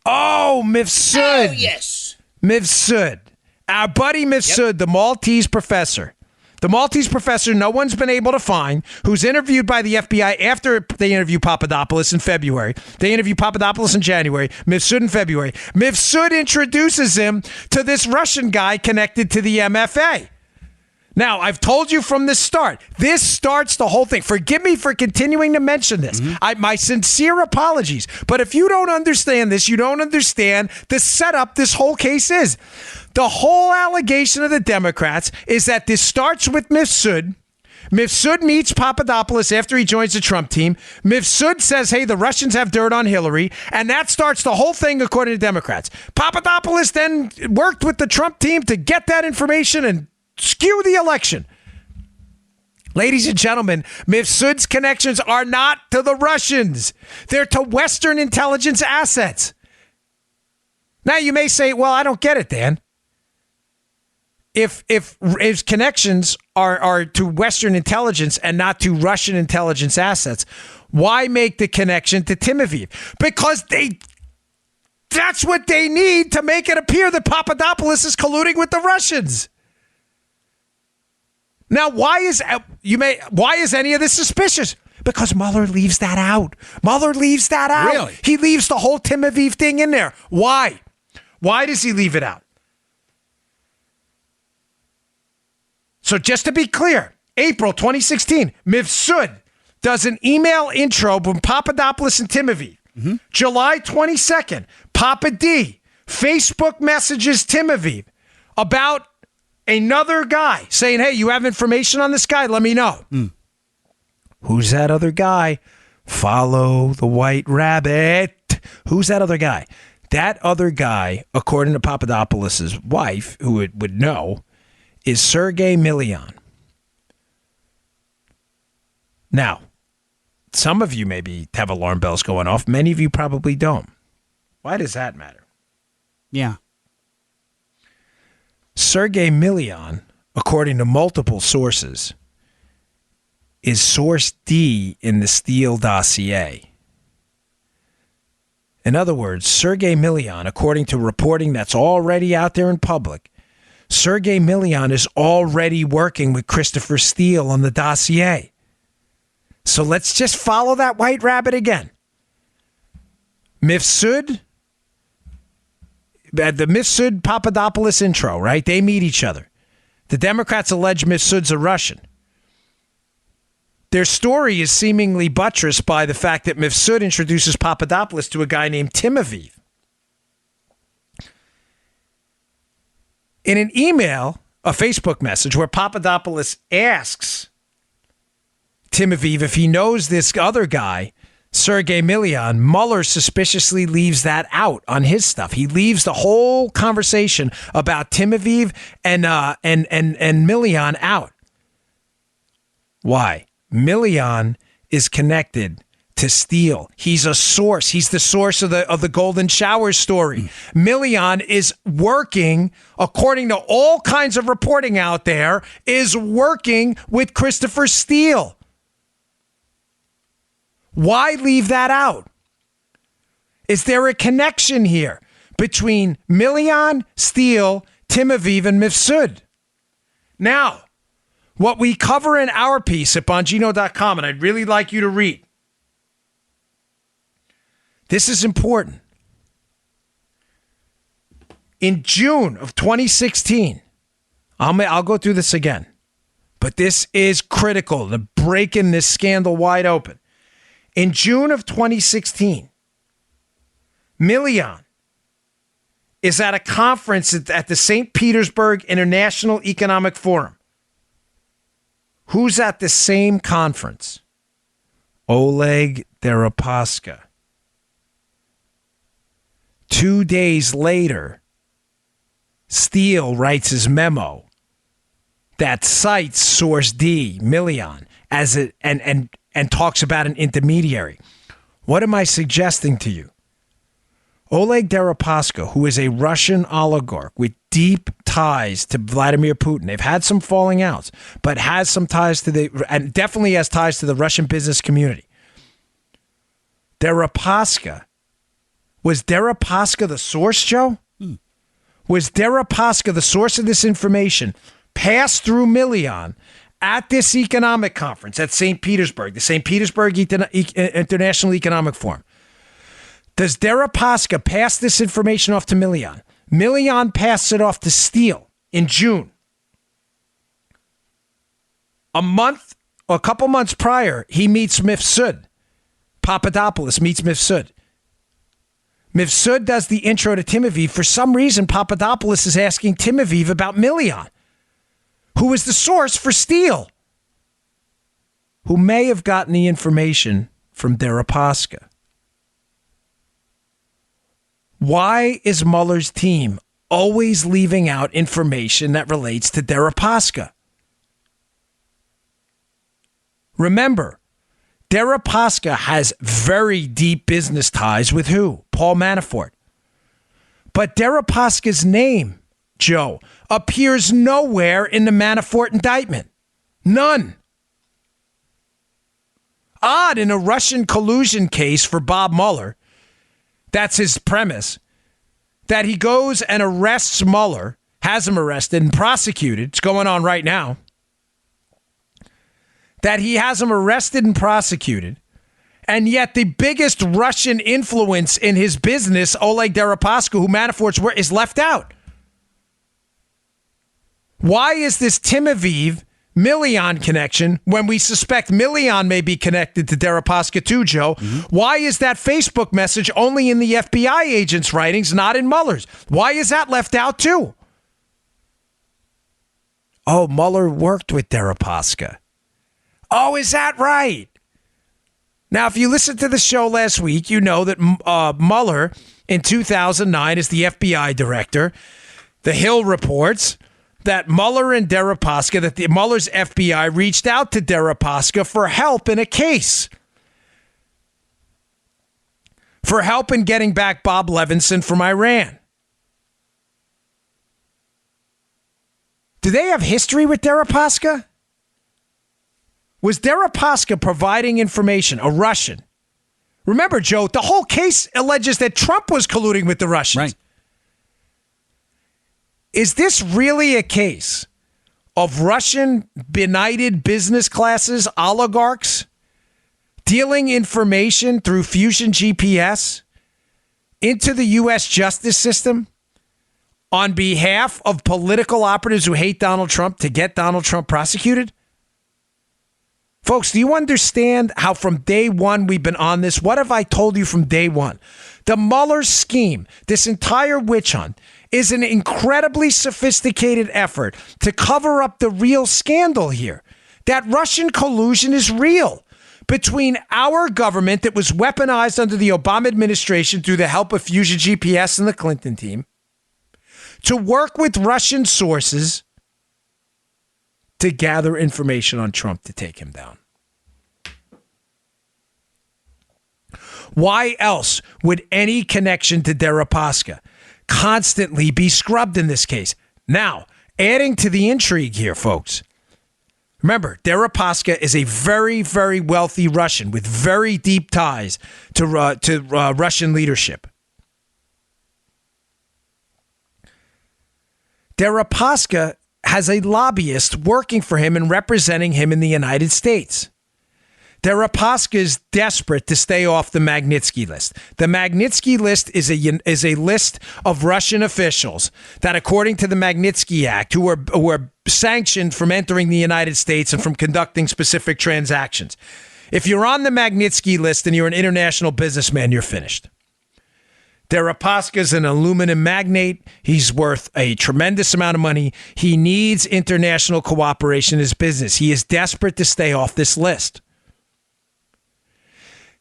Oh, Mifsud. Oh, yes. Mifsud. Our buddy Mifsud, the Maltese professor. The Maltese professor no one's been able to find, who's interviewed by the FBI after they interview Papadopoulos in February. They interview Papadopoulos in January, Mifsud in February. Mifsud introduces him to this Russian guy connected to the MFA. Now, I've told you from the start, this starts the whole thing. Forgive me for continuing to mention this. My sincere apologies. But if you don't understand this, you don't understand the setup this whole case is. The whole allegation of the Democrats is that this starts with Mifsud. Mifsud meets Papadopoulos after he joins the Trump team. Mifsud says, hey, the Russians have dirt on Hillary. And that starts the whole thing, according to Democrats. Papadopoulos then worked with the Trump team to get that information and skew the election. Ladies and gentlemen, Mifsud's connections are not to the Russians. They're to Western intelligence assets. Now, you may say, well, I don't get it, Dan. If his connections are to Western intelligence and not to Russian intelligence assets, why make the connection to Timofeyev? Because that's what they need to make it appear that Papadopoulos is colluding with the Russians. Now, why is any of this suspicious? Because Mueller leaves that out. Really? He leaves the whole Timofeyev thing in there. Why? Why does he leave it out? So just to be clear, April 2016, Mifsud does an email intro from Papadopoulos and Timofeyev. July 22nd, Papa D Facebook messages Timofeyev about another guy saying, hey, you have information on this guy? Let me know. Who's that other guy? Follow the white rabbit. Who's that other guy? That other guy, according to Papadopoulos' wife, who would know, is Sergei Milian. Now, some of you maybe have alarm bells going off. Many of you probably don't. Why does that matter? Yeah. Sergei Milian, according to multiple sources, is source D in the Steele dossier. In other words, Sergei Milian, according to reporting that's already out there in public, Sergei Milian is already working with Christopher Steele on the dossier. So let's just follow that white rabbit again. Mifsud, the Mifsud Papadopoulos intro, right? They meet each other. The Democrats allege Mifsud's a Russian. Their story is seemingly buttressed by the fact that Mifsud introduces Papadopoulos to a guy named Timofeyev. In an email, a Facebook message where Papadopoulos asks Timofeyev if he knows this other guy, Sergei Milian, Mueller suspiciously leaves that out on his stuff. He leaves the whole conversation about Timofeyev and Milian out. Why? Milian is connected to Steele. He's a source. He's the source of the Golden Shower story. Milian is working, according to all kinds of reporting out there, is working with Christopher Steele. Why leave that out? Is there a connection here between Milian, Steele, Timofeyev, and Mifsud? Now, what we cover in our piece at Bongino.com, and I'd really like you to read. This is important. In June of 2016, I'll go through this again, but this is critical to breaking this scandal wide open. In June of 2016, Milian is at a conference at the St. Petersburg International Economic Forum. Who's at the same conference? Oleg Deripaska. 2 days later, Steele writes his memo that cites source D, Milian, as and talks about an intermediary. What am I suggesting to you? Oleg Deripaska, who is a Russian oligarch with deep ties to Vladimir Putin, they've had some falling outs, but has some ties to and definitely has ties to the Russian business community. Was Deripaska the source, Joe? Was Deripaska the source of this information passed through Milian at this economic conference at St. Petersburg, the St. Petersburg International Economic Forum? Does Deripaska pass this information off to Milian? Milian passed it off to Steele in June. A couple months prior, he meets Mifsud. Papadopoulos meets Mifsud. Mifsud does the intro to Timofeyev. For some reason, Papadopoulos is asking Timofeyev about Milian, who is the source for Steele, who may have gotten the information from Deripaska. Why is Mueller's team always leaving out information that relates to Deripaska? Remember, Deripaska has very deep business ties with who? Paul Manafort. But Deripaska's name, Joe, appears nowhere in the Manafort indictment. None. Odd in a Russian collusion case for Bob Mueller, that's his premise, that he goes and arrests Mueller, has him arrested and prosecuted. It's going on right now. That he has him arrested and prosecuted, and yet the biggest Russian influence in his business, Oleg Deripaska, who Manafort's work, is left out. Why is this Timofeyev-Milian connection when we suspect Milian may be connected to Deripaska too, Joe? Mm-hmm. Why is that Facebook message only in the FBI agent's writings, not in Mueller's? Why is that left out too? Oh, Mueller worked with Deripaska. Oh, is that right? Now, if you listened to the show last week, you know that Mueller in 2009 is the FBI director. The Hill reports that Mueller and Deripaska, that Mueller's FBI reached out to Deripaska for help in a case. For help in getting back Bob Levinson from Iran. Do they have history with Deripaska? Was Deripaska providing information, a Russian? Remember, Joe, the whole case alleges that Trump was colluding with the Russians. Right. Is this really a case of Russian benighted business classes, oligarchs, dealing information through Fusion GPS into the U.S. justice system on behalf of political operatives who hate Donald Trump to get Donald Trump prosecuted? Folks, do you understand how from day one we've been on this? What have I told you from day one? The Mueller scheme, this entire witch hunt, is an incredibly sophisticated effort to cover up the real scandal here. That Russian collusion is real between our government that was weaponized under the Obama administration through the help of Fusion GPS and the Clinton team to work with Russian sources to gather information on Trump to take him down. Why else would any connection to Deripaska constantly be scrubbed in this case? Now, adding to the intrigue here, folks, remember, Deripaska is a very, very wealthy Russian with very deep ties to Russian leadership. Deripaska has a lobbyist working for him and representing him in the United States. Deripaska is desperate to stay off the Magnitsky list. The Magnitsky list is a list of Russian officials that, according to the Magnitsky Act, who are sanctioned from entering the United States and from conducting specific transactions. If you're on the Magnitsky list and you're an international businessman, you're finished. Deripaska is an aluminum magnate. He's worth a tremendous amount of money. He needs international cooperation in his business. He is desperate to stay off this list.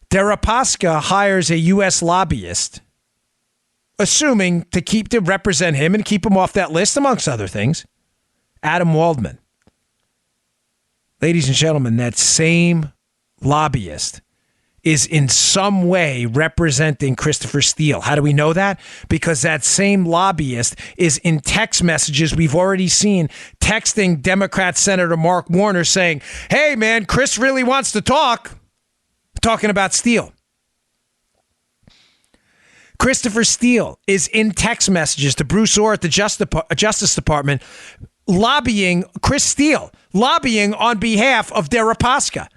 Deripaska hires a U.S. lobbyist, assuming to represent him and keep him off that list, amongst other things, Adam Waldman. Ladies and gentlemen, that same lobbyist is in some way representing Christopher Steele. How do we know that? Because that same lobbyist is in text messages we've already seen texting Democrat Senator Mark Warner saying, hey, man, Chris really wants to talk. Talking about Steele. Christopher Steele is in text messages to Bruce Orr at the Justice Department lobbying Chris Steele, lobbying on behalf of Deripaska.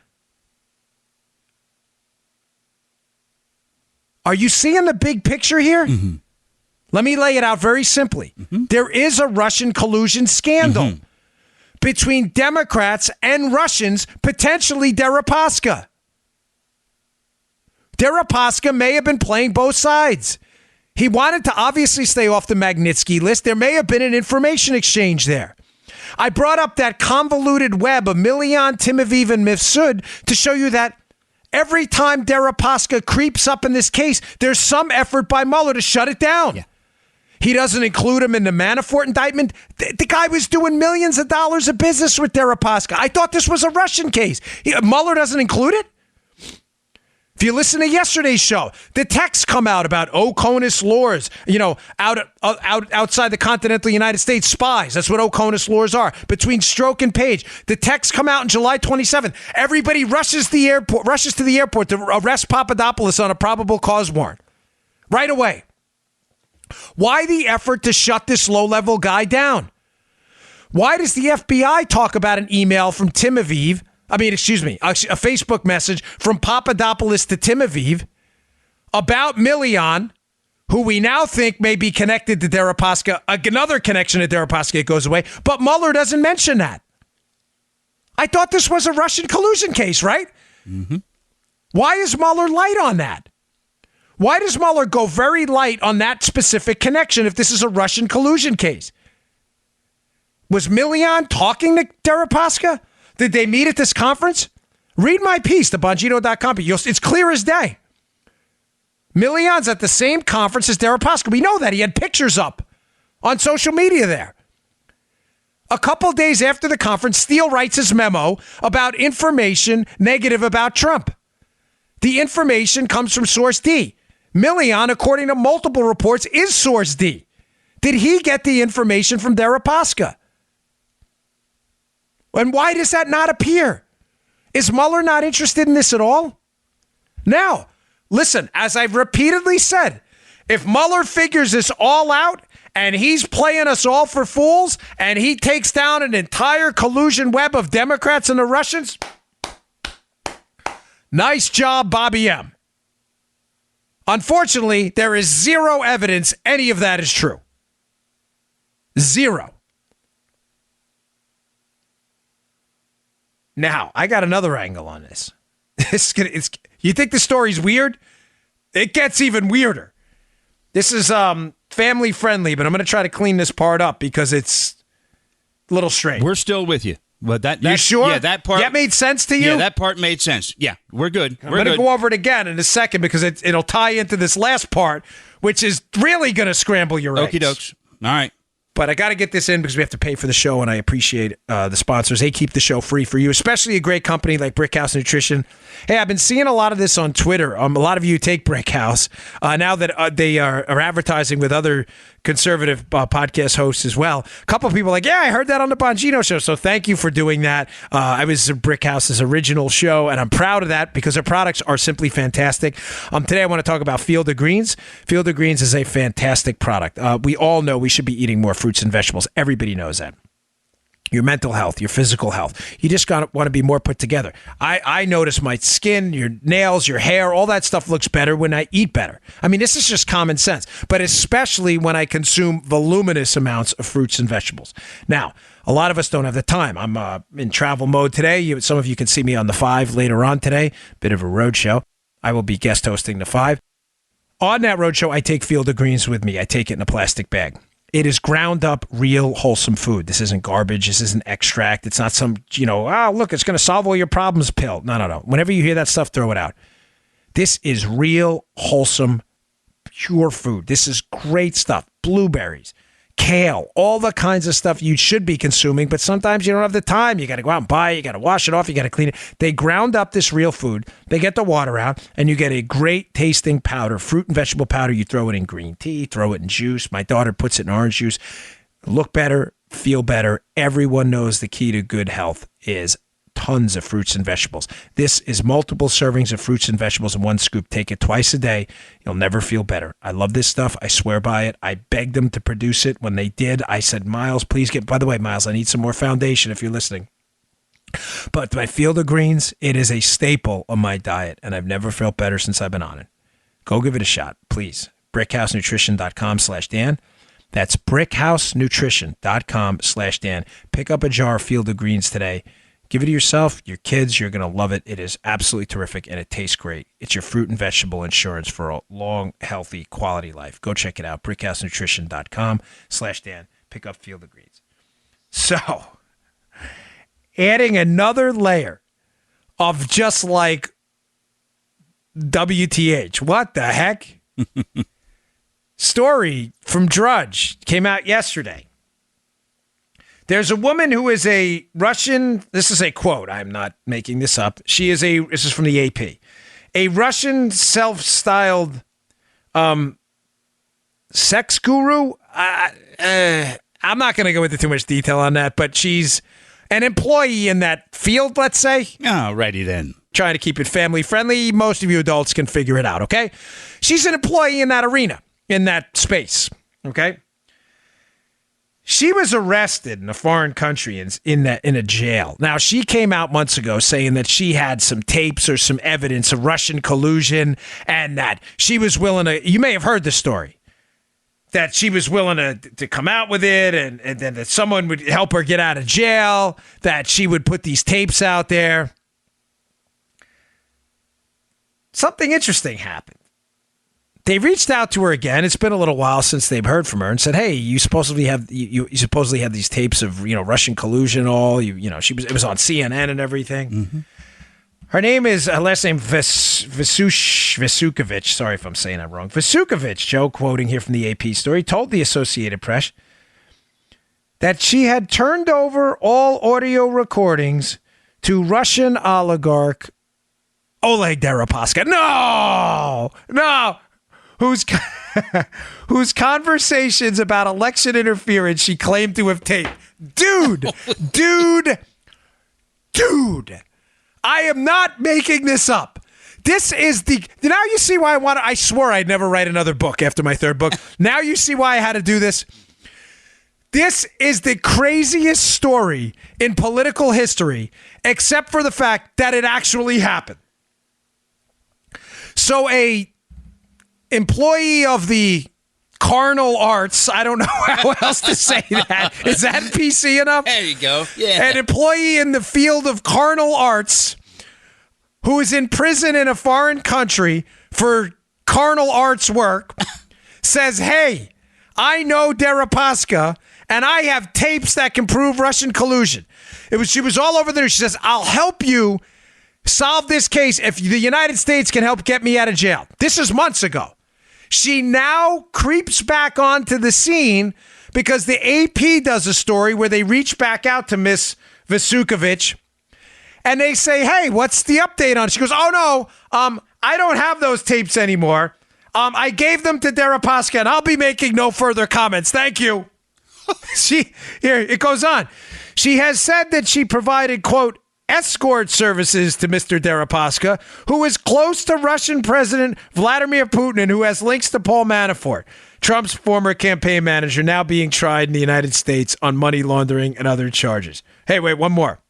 Are you seeing the big picture here? Mm-hmm. Let me lay it out very simply. Mm-hmm. There is a Russian collusion scandal between Democrats and Russians, potentially Deripaska. Deripaska may have been playing both sides. He wanted to obviously stay off the Magnitsky list. There may have been an information exchange there. I brought up that convoluted web of Milian, Timoviv, and Mifsud to show you that every time Deripaska creeps up in this case, there's some effort by Mueller to shut it down. Yeah. He doesn't include him in the Manafort indictment. The guy was doing millions of dollars of business with Deripaska. I thought this was a Russian case. Mueller doesn't include it? If you listen to yesterday's show, the texts come out about Oconus Lors, outside the continental United States, spies. That's what Oconus Lors are, between Stroke and Page. The texts come out on July 27th. Everybody rushes to the airport to arrest Papadopoulos on a probable cause warrant. Right away. Why the effort to shut this low-level guy down? Why does the FBI talk about an email from Timoviv? A Facebook message from Papadopoulos to Timoviv about Milian, who we now think may be connected to Deripaska. Another connection to Deripaska goes away, but Mueller doesn't mention that. I thought this was a Russian collusion case, right? Mm-hmm. Why is Mueller light on that? Why does Mueller go very light on that specific connection if this is a Russian collusion case? Was Milian talking to Deripaska? Did they meet at this conference? Read my piece, the Bongino.com. It's clear as day. Milian's at the same conference as Deripaska. We know that. He had pictures up on social media there. A couple days after the conference, Steele writes his memo about information negative about Trump. The information comes from Source D. Milian, according to multiple reports, is Source D. Did he get the information from Deripaska? And why does that not appear? Is Mueller not interested in this at all? Now, listen, as I've repeatedly said, if Mueller figures this all out and he's playing us all for fools and he takes down an entire collusion web of Democrats and the Russians, nice job, Bobby M. Unfortunately, there is zero evidence any of that is true. Zero. Now, I got another angle on this. You think the story's weird? It gets even weirder. This is family friendly, but I'm going to try to clean this part up because it's a little strange. We're still with you. But that you sure? Yeah, that part. That made sense to you? Yeah, that part made sense. Yeah, we're good. I'm going to go over it again in a second because it'll tie into this last part, which is really going to scramble your eggs. Okie dokes. All right. But I got to get this in because we have to pay for the show, and I appreciate the sponsors. They keep the show free for you, especially a great company like Brickhouse Nutrition. Hey, I've been seeing a lot of this on Twitter. A lot of you take Brickhouse now that they are advertising with other conservative podcast hosts as well. A couple of people are like, yeah, I heard that on the Bongino show, so thank you for doing that. I was Brickhouse's original show, and I'm proud of that because their products are simply fantastic. Today I want to talk about Field of Greens. Field of Greens is a fantastic product. We all know we should be eating more fruits and vegetables. Everybody knows that. Your mental health, your physical health. You just want to be more put together. I notice my skin, your nails, your hair, all that stuff looks better when I eat better. I mean, this is just common sense, but especially when I consume voluminous amounts of fruits and vegetables. Now, a lot of us don't have the time. I'm in travel mode today. Some of you can see me on the 5 later on today. Bit of a road show. I will be guest hosting the 5. On that road show, I take Field of Greens with me. I take it in a plastic bag. It is ground up, real, wholesome food. This isn't garbage. This isn't extract. It's not some, look, it's going to solve all your problems pill. No. Whenever you hear that stuff, throw it out. This is real, wholesome, pure food. This is great stuff. Blueberries, kale, all the kinds of stuff you should be consuming, but sometimes you don't have the time. You got to go out and buy it. You got to wash it off. You got to clean it. They ground up this real food. They get the water out, and you get a great tasting powder, fruit and vegetable powder. You throw it in green tea, throw it in juice. My daughter puts it in orange juice. Look better, feel better. Everyone knows the key to good health is tons of fruits and vegetables. This is multiple servings of fruits and vegetables in one scoop. Take it twice a day. You'll never feel better. I love this stuff. I swear by it. I begged them to produce it. When they did, I said, Miles, please by the way, Miles, I need some more foundation if you're listening. But my Field of Greens, it is a staple of my diet, and I've never felt better since I've been on it. Go give it a shot, please. BrickhouseNutrition.com/Dan. That's BrickhouseNutrition.com/Dan. Pick up a jar of Field of Greens today. Give it to yourself, your kids. You're going to love it. It is absolutely terrific, and it tastes great. It's your fruit and vegetable insurance for a long, healthy, quality life. Go check it out, BrickhouseNutrition.com/Dan. Pick up Field of Greens. So, adding another layer of just like WTH. What the heck? Story from Drudge came out yesterday. There's a woman who is a Russian, this is a quote, I'm not making this up. This is from the AP, a Russian self-styled sex guru. I'm not going to go into too much detail on that, but she's an employee in that field, let's say. Oh, righty then. Trying to keep it family friendly. Most of you adults can figure it out, okay? She's an employee in that arena, in that space, okay? She was arrested in a foreign country in a jail. Now, she came out months ago saying that she had some tapes or some evidence of Russian collusion and that she was willing to, you may have heard the story, that she was willing to come out with it and then that someone would help her get out of jail, that she would put these tapes out there. Something interesting happened. They reached out to her again. It's been a little while since they've heard from her and said, "Hey, you supposedly have these tapes of Russian collusion. All it was on CNN and everything." Mm-hmm. Her name is last name Vasukovich. Sorry if I'm saying that wrong. Vasukovich. Joe, quoting here from the AP story, told the Associated Press that she had turned over all audio recordings to Russian oligarch Oleg Deripaska. No. Whose conversations about election interference she claimed to have taped. Dude, I am not making this up. This is now you see why I swore I'd never write another book after my third book. Now you see why I had to do this. This is the craziest story in political history, except for the fact that it actually happened. So a employee of the carnal arts, I don't know how else to say that. Is that PC enough? There you go. Yeah. An employee in the field of carnal arts who is in prison in a foreign country for carnal arts work says, hey, I know Deripaska, and I have tapes that can prove Russian collusion. She was all over the news. She says, I'll help you solve this case if the United States can help get me out of jail. This is months ago. She now creeps back onto the scene because the AP does a story where they reach back out to Miss Vasukovich and they say, hey, what's the update on it? She goes, oh, no, I don't have those tapes anymore. I gave them to Deripaska and I'll be making no further comments. Thank you. Here, it goes on. She has said that she provided, quote, escort services to Mr. Deripaska, who is close to Russian President Vladimir Putin and who has links to Paul Manafort, Trump's former campaign manager, now being tried in the United States on money laundering and other charges. Hey, wait, one more.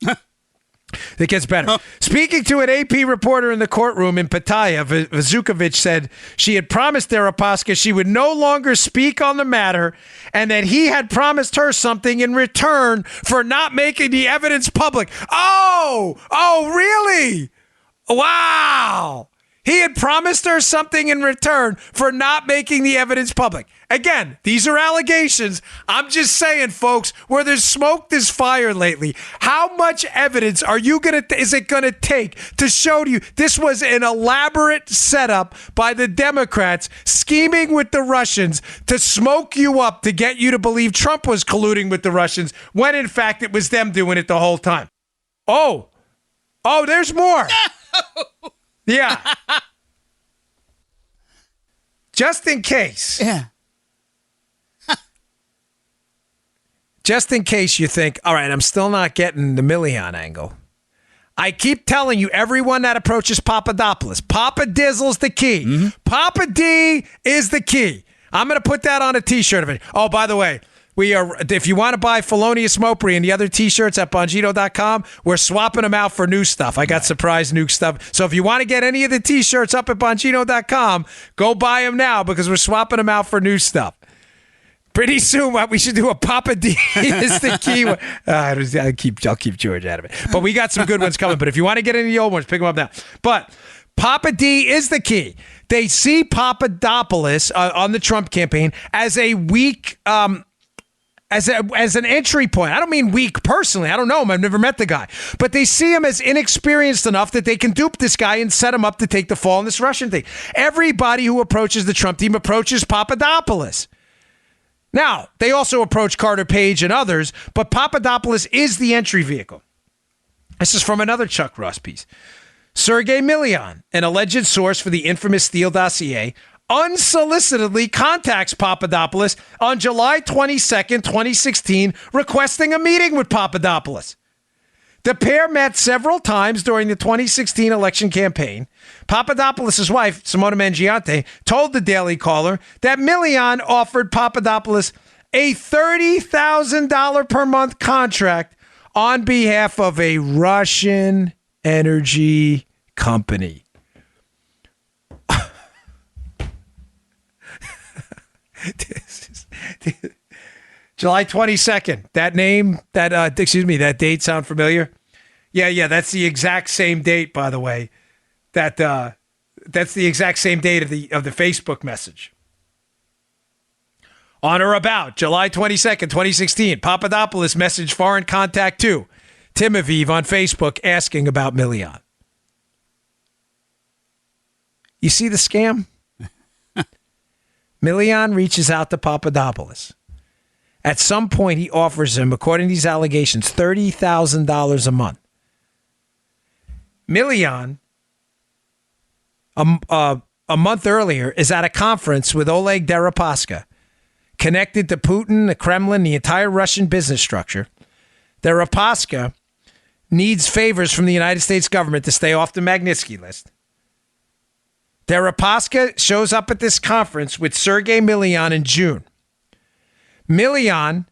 It gets better. Speaking to an AP reporter in the courtroom in Pattaya, Vasukovich said she had promised Deripaska she would no longer speak on the matter and that he had promised her something in return for not making the evidence public. Oh, really? Wow. He had promised her something in return for not making the evidence public. Again, these are allegations. I'm just saying, folks, where there's smoke, there's fire lately. How much evidence is it going to take to show to you this was an elaborate setup by the Democrats scheming with the Russians to smoke you up to get you to believe Trump was colluding with the Russians when, in fact, it was them doing it the whole time? Oh, there's more. Yeah. Just in case. Yeah. Just in case you think, all right, I'm still not getting the Milian angle. I keep telling you, everyone that approaches Papadopoulos, Papa Dizzle's the key. Mm-hmm. Papa D is the key. I'm going to put that on a T-shirt of it. Oh, by the way, if you want to buy Felonious Mopri and the other T-shirts at Bongino.com, we're swapping them out for new stuff. I got surprise new stuff. So if you want to get any of the T-shirts up at Bongino.com, go buy them now because we're swapping them out for new stuff. Pretty soon, we should do a Papa D is the key. I'll keep George out of it. But we got some good ones coming. But if you want to get any of the old ones, pick them up now. But Papa D is the key. They see Papadopoulos on the Trump campaign as a weak, as an entry point. I don't mean weak personally. I don't know him. I've never met the guy. But they see him as inexperienced enough that they can dupe this guy and set him up to take the fall in this Russian thing. Everybody who approaches the Trump team approaches Papadopoulos. Now, they also approach Carter Page and others, but Papadopoulos is the entry vehicle. This is from another Chuck Ross piece. Sergei Milian, an alleged source for the infamous Steele dossier, unsolicitedly contacts Papadopoulos on July 22nd, 2016, requesting a meeting with Papadopoulos. The pair met several times during the 2016 election campaign. Papadopoulos' wife, Simona Mangiante, told the Daily Caller that Milian offered Papadopoulos a $30,000 per month contract on behalf of a Russian energy company. July 22nd. That date sound familiar? Yeah, that's the exact same date, by the way. That's the exact same date of the Facebook message. On or about July 22nd, 2016, Papadopoulos messaged foreign contact to Timoviv on Facebook asking about Milian. You see the scam? Milian reaches out to Papadopoulos. At some point, he offers him, according to these allegations, $30,000 a month. Milian, a month earlier, is at a conference with Oleg Deripaska, connected to Putin, the Kremlin, the entire Russian business structure. Deripaska needs favors from the United States government to stay off the Magnitsky list. Deripaska shows up at this conference with Sergei Milian in June. Milian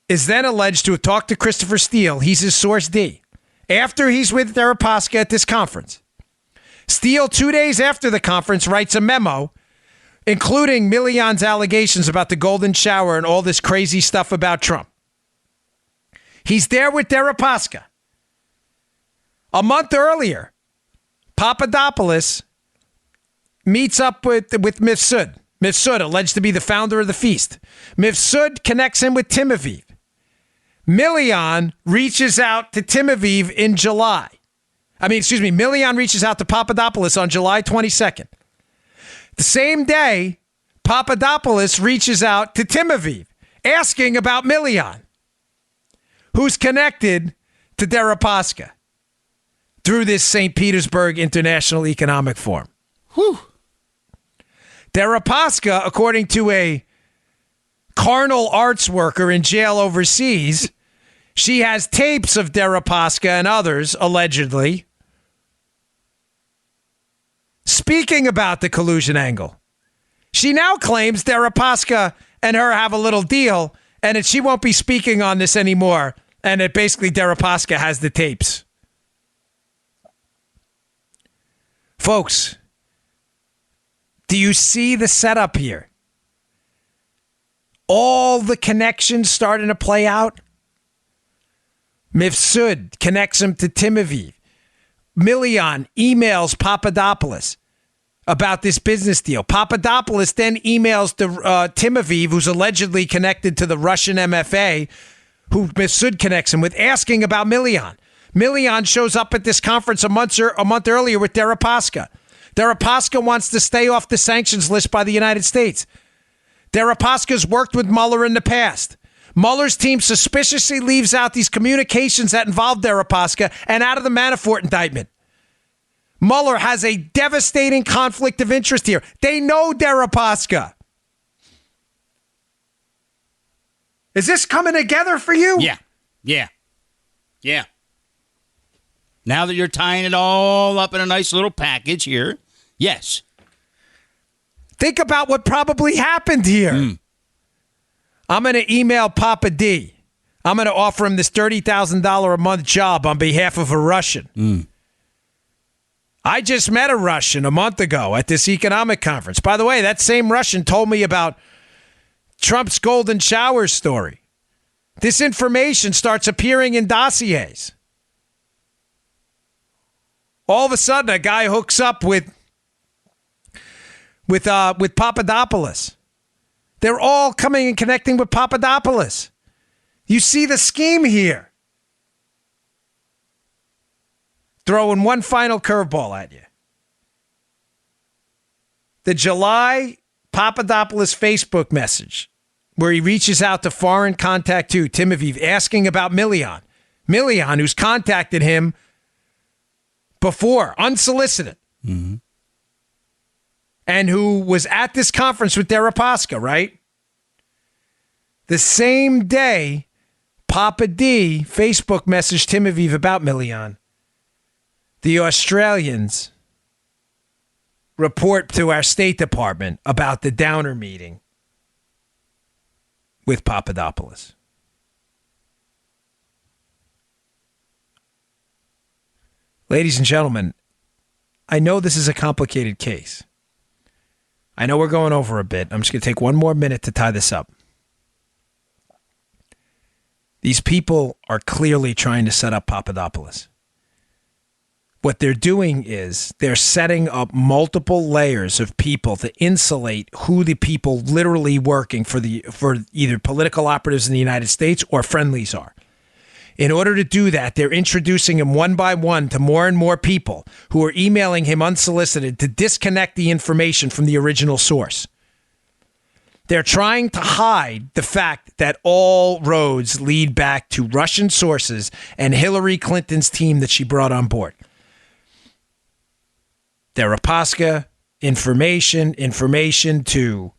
is then alleged to have talked to Christopher Steele. He's his source D. After he's with Deripaska at this conference. Steele, 2 days after the conference, writes a memo, including Milian's allegations about the golden shower and all this crazy stuff about Trump. He's there with Deripaska. A month earlier, Papadopoulos meets up with Mifsud, Mifsud, alleged to be the founder of the feast. Mifsud connects him with Timofeev. Milian reaches out to Timofeev in July. Milian reaches out to Papadopoulos on July 22nd. The same day, Papadopoulos reaches out to Timofeev, asking about Milian, who's connected to Deripaska through this St. Petersburg International Economic Forum. Whew. Deripaska, according to a carnal arts worker in jail overseas, she has tapes of Deripaska and others, allegedly, speaking about the collusion angle. She now claims Deripaska and her have a little deal and that she won't be speaking on this anymore, and that basically Deripaska has the tapes. Folks, do you see the setup here? All the connections starting to play out. Mifsud connects him to Timofeev. Milian emails Papadopoulos about this business deal. Papadopoulos then emails to Timofeev, who's allegedly connected to the Russian MFA, who Mifsud connects him with, asking about Milian. Milian shows up at this conference a month earlier with Deripaska. Deripaska wants to stay off the sanctions list by the United States. Deripaska's worked with Mueller in the past. Mueller's team suspiciously leaves out these communications that involve Deripaska and out of the Manafort indictment. Mueller has a devastating conflict of interest here. They know Deripaska. Is this coming together for you? Yeah. Now that you're tying it all up in a nice little package here, yes. Think about what probably happened here. I'm going to email Papa D. I'm going to offer him this $30,000 a month job on behalf of a Russian. I just met a Russian a month ago at this economic conference. By the way, that same Russian told me about Trump's golden shower story. This information starts appearing in dossiers. All of a sudden, a guy hooks up with Papadopoulos. They're all coming and connecting with Papadopoulos. You see the scheme here. Throwing one final curveball at you. The July Papadopoulos Facebook message, where he reaches out to foreign contact to Timofeev, asking about Milian. Milian, who's contacted him before, unsolicited. And who was at this conference with Deripaska, right? The same day, Papa D Facebook messaged Timofeev about Milian. The Australians report to our State Department about the Downer meeting with Papadopoulos. Ladies and gentlemen, I know this is a complicated case. I know we're going over a bit. I'm just going to take one more minute to tie this up. These people are clearly trying to set up Papadopoulos. What they're doing is they're setting up multiple layers of people to insulate who the people literally working for either political operatives in the United States or friendlies are. In order to do that, they're introducing him one by one to more and more people who are emailing him unsolicited to disconnect the information from the original source. They're trying to hide the fact that all roads lead back to Russian sources and Hillary Clinton's team that she brought on board. Deripaska, information to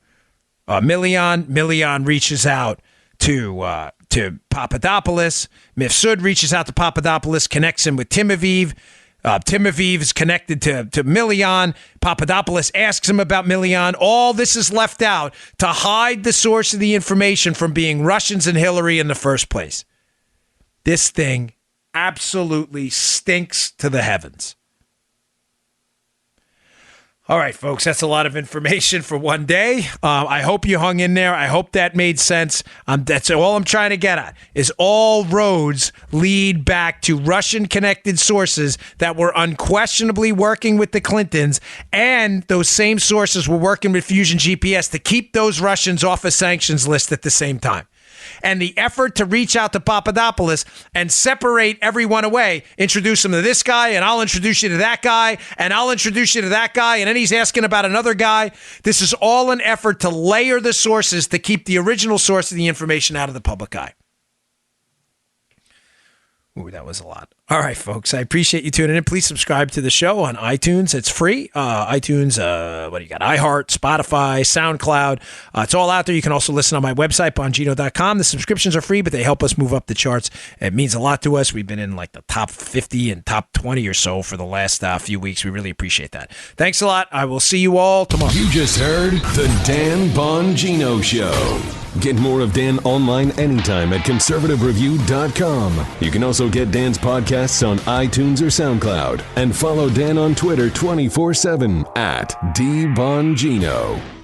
Milian. Milian reaches out to Papadopoulos. Mifsud reaches out to Papadopoulos, connects him with Timofeev. Timofeev is connected to Milian. Papadopoulos asks him about Milian. All this is left out to hide the source of the information from being Russians and Hillary in the first place. This thing absolutely stinks to the heavens. All right, folks, that's a lot of information for one day. I hope you hung in there. I hope that made sense. That's all I'm trying to get at, is all roads lead back to Russian-connected sources that were unquestionably working with the Clintons, and those same sources were working with Fusion GPS to keep those Russians off a sanctions list at the same time. And the effort to reach out to Papadopoulos and separate everyone away, introduce him to this guy, and I'll introduce you to that guy, and I'll introduce you to that guy, and then he's asking about another guy. This is all an effort to layer the sources to keep the original source of the information out of the public eye. Ooh, that was a lot. All right, folks, I appreciate you tuning in. Please subscribe to the show on iTunes. It's free. iTunes, what do you got? iHeart, Spotify, SoundCloud. It's all out there. You can also listen on my website, Bongino.com. The subscriptions are free, but they help us move up the charts. It means a lot to us. We've been in like the top 50 and top 20 or so for the last few weeks. We really appreciate that. Thanks a lot. I will see you all tomorrow. You just heard The Dan Bongino Show. Get more of Dan online anytime at conservativereview.com. You can also get Dan's podcasts on iTunes or SoundCloud. And follow Dan on Twitter 24/7 at DBongino.